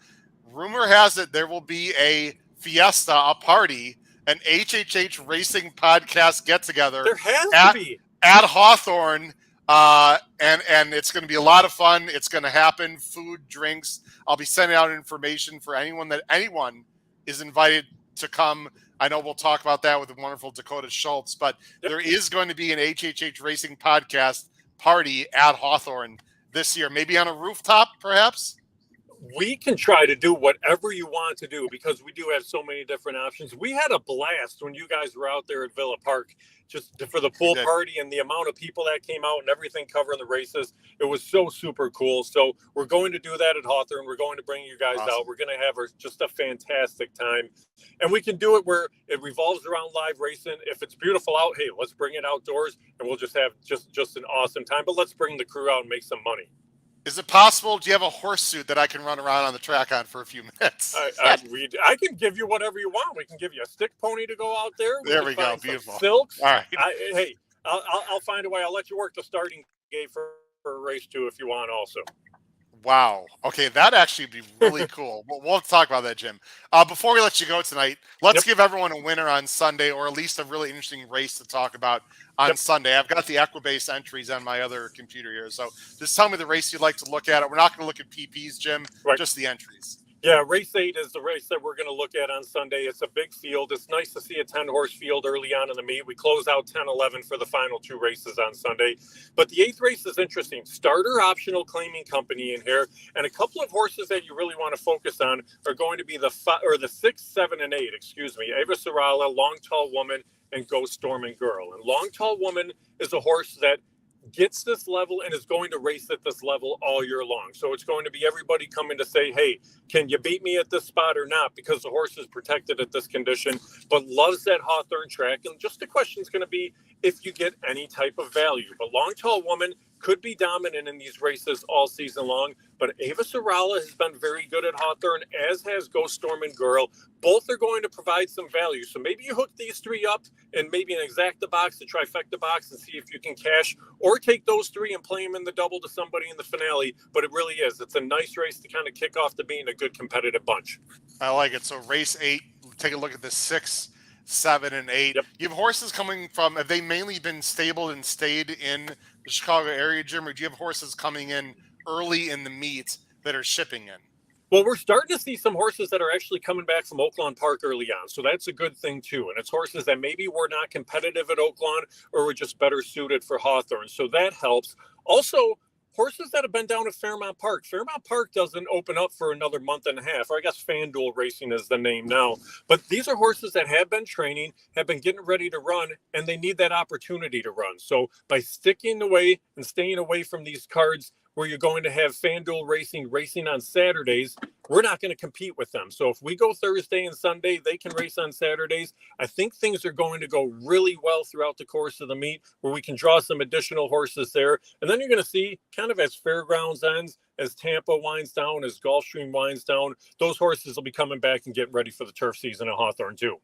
Rumor has it there will be a fiesta, a party, an HHH Racing podcast get together. There has to be at Hawthorne, and it's going to be a lot of fun. It's going to happen. Food, drinks. I'll be sending out information for anyone is invited to come. I know we'll talk about that with the wonderful Dakota Schultz, but there is going to be an HHH Racing podcast party at Hawthorne this year, maybe on a rooftop, perhaps. We can try to do whatever you want to do because we do have so many different options. We had a blast when you guys were out there at Villa Park just for the pool party, and the amount of people that came out and everything covering the races. It was so super cool. So we're going to do that at Hawthorne. We're going to bring you guys out. We're going to have just a fantastic time. And we can do it where it revolves around live racing. If it's beautiful out, hey, let's bring it outdoors and we'll just have just an awesome time. But let's bring the crew out and make some money. Is it possible? Do you have a horse suit that I can run around on the track on for a few minutes? I can give you whatever you want. We can give you a stick pony to go out there. There we go. Beautiful. Silks. All right. Hey, I'll find a way. I'll let you work the starting gate for a race too if you want also. Wow. Okay, that'd actually be really cool. We'll talk about that, Jim. Before we let you go tonight, let's give everyone a winner on Sunday, or at least a really interesting race to talk about on Sunday. I've got the Equibase entries on my other computer here, so just tell me the race you'd like to look at. We're not going to look at PPs, Jim, just the entries. Yeah, race 8 is the race that we're going to look at on Sunday. It's a big field. It's nice to see a 10-horse field early on in the meet. We close out 10-11 for the final 2 races on Sunday. But the 8th race is interesting. Starter optional claiming company in here. And a couple of horses that you really want to focus on are going to be the 6, 7, and 8, Ava Sarala, Long Tall Woman, and Ghost Storming Girl. And Long Tall Woman is a horse that gets this level and is going to race at this level all year long. So it's going to be everybody coming to say, hey, can you beat me at this spot or not? Because the horse is protected at this condition, but loves that Hawthorne track. And just the question is going to be if you get any type of value. But Long Tall Woman could be dominant in these races all season long. But Ava Sarala has been very good at Hawthorne, as has Ghost Storming Girl. Both are going to provide some value. So maybe you hook these 3 up and maybe an exacta box, a trifecta box, and see if you can cash, or take those 3 and play them in the double to somebody in the finale. But it really is. It's a nice race to kind of kick off to being a good competitive bunch. I like it. So race 8, take a look at the 6, 7, and 8. You have horses coming from, have they mainly been stabled and stayed in the Chicago area, Jim, or do you have horses coming in early in the meet that are shipping in? Well, we're starting to see some horses that are actually coming back from Oaklawn Park early on. So that's a good thing, too. And it's horses that maybe were not competitive at Oaklawn or were just better suited for Hawthorne. So that helps. Also, horses that have been down at Fairmount Park. Fairmount Park doesn't open up for another month and a half, or I guess FanDuel Racing is the name now. But these are horses that have been training, have been getting ready to run, and they need that opportunity to run. So by sticking away and staying away from these cards where you're going to have FanDuel racing on Saturdays, we're not going to compete with them. So if we go Thursday and Sunday, they can race on Saturdays. I think things are going to go really well throughout the course of the meet, where we can draw some additional horses there. And then you're going to see, kind of as Fairgrounds ends, as Tampa winds down, as Gulfstream winds down, those horses will be coming back and getting ready for the turf season at Hawthorne too.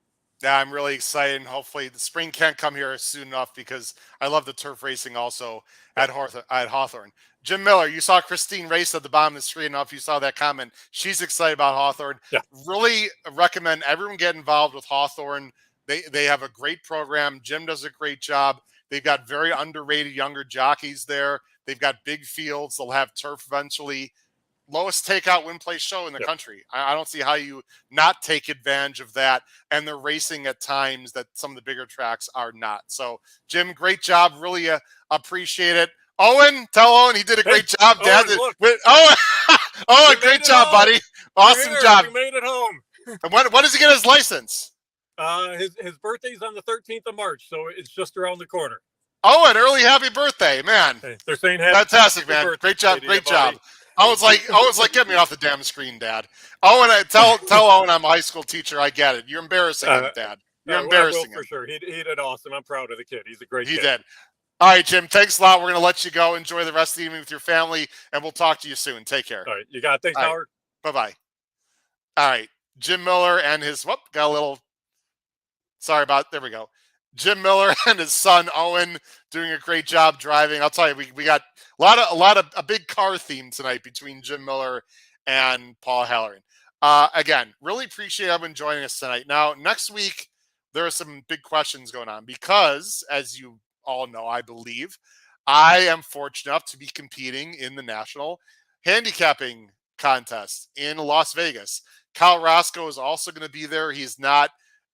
Yeah, I'm really excited. And hopefully the spring can't come here soon enough, because I love the turf racing also at Hawthorne. Jim Miller, you saw Christine race at the bottom of the screen. I don't know if you saw that comment. She's excited about Hawthorne. Yeah. Really recommend everyone get involved with Hawthorne. They have a great program. Jim does a great job. They've got very underrated younger jockeys there. They've got big fields. They'll have turf eventually. lowest takeout win place show in the country. I don't see how you not take advantage of that. And they're racing at times that some of the bigger tracks are not. So, Jim, great job. Really appreciate it. Owen, tell Owen he did a great job, Dad. Owen, great job, buddy. Awesome job. We made it home. And when does he get his license? His birthday's on the 13th of March, so it's just around the corner. Owen, early happy birthday, man. Hey, they're saying happy fantastic, man. birthday, Great job, great job. buddy. I was like, get me off the damn screen, Dad. Owen, tell Owen I'm a high school teacher. I get it. You're embarrassing him, Dad. You're embarrassing him. For sure. He did awesome. I'm proud of the kid. He's a great kid. He did. All right, Jim, thanks a lot. We're going to let you go. Enjoy the rest of the evening with your family, and we'll talk to you soon. Take care. All right. You got it. Thanks, Howard. Bye-bye. All right. Jim Miller and his, got a little, sorry about, there we go. Jim Miller and his son, Owen, doing a great job driving. I'll tell you, we got a big car theme tonight between Jim Miller and Paul Halloran. Again, really appreciate everyone joining us tonight. Now, next week, there are some big questions going on because, as you all know, I believe, I am fortunate enough to be competing in the National Handicapping Contest in Las Vegas. Kyle Roscoe is also going to be there. He's not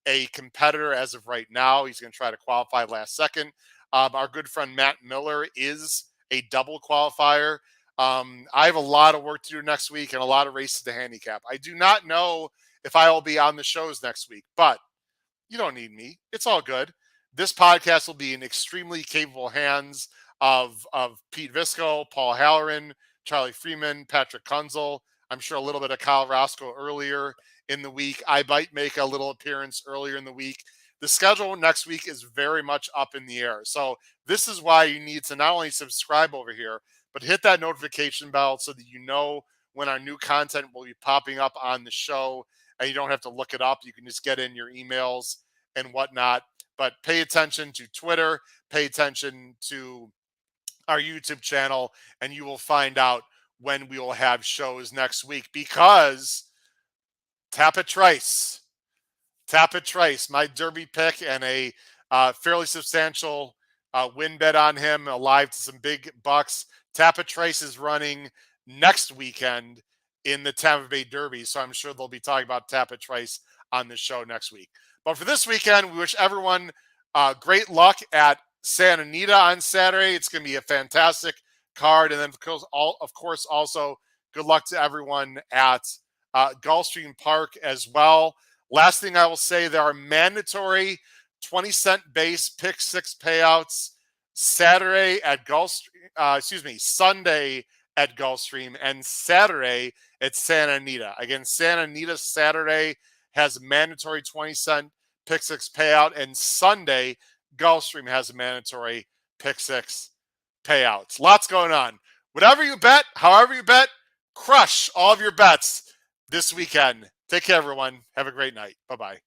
a competitor as of right now. He's going to try to qualify last second. Our good friend Matt Miller is a double qualifier. I have a lot of work to do next week and a lot of races to handicap. I do not know if I will be on the shows next week, but you don't need me. It's all good. This podcast will be in extremely capable hands of Pete Visco, Paul Halloran, Charlie Freeman, Patrick Kunzel. I'm sure a little bit of Kyle Roscoe earlier in the week. I might make a little appearance earlier in the week. The schedule next week is very much up in the air. So this is why you need to not only subscribe over here, but hit that notification bell so that you know when our new content will be popping up on the show and you don't have to look it up. You can just get in your emails and whatnot. But pay attention to Twitter, pay attention to our YouTube channel, and you will find out when we will have shows next week because Tapit Trice, my Derby pick and a fairly substantial win bet on him, alive to some big bucks. Tapit Trice is running next weekend in the Tampa Bay Derby, so I'm sure they'll be talking about Tapit Trice on the show next week. But for this weekend, we wish everyone great luck at Santa Anita on Saturday. It's going to be a fantastic card. And then, of course, also good luck to everyone at Gulfstream Park as well. Last thing I will say, there are mandatory 20-cent base pick six payouts Sunday at Gulfstream and Saturday at Santa Anita. Again, Santa Anita Saturday has a mandatory 20-cent pick six payout, and Sunday Gulfstream has a mandatory pick six payouts. Lots going on. Whatever you bet, however you bet, crush all of your bets this weekend. Take care, everyone. Have a great night. Bye-bye.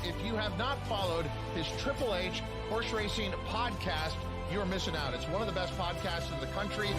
If you have not followed his Triple H horse racing podcast, you're missing out. It's one of the best podcasts in the country.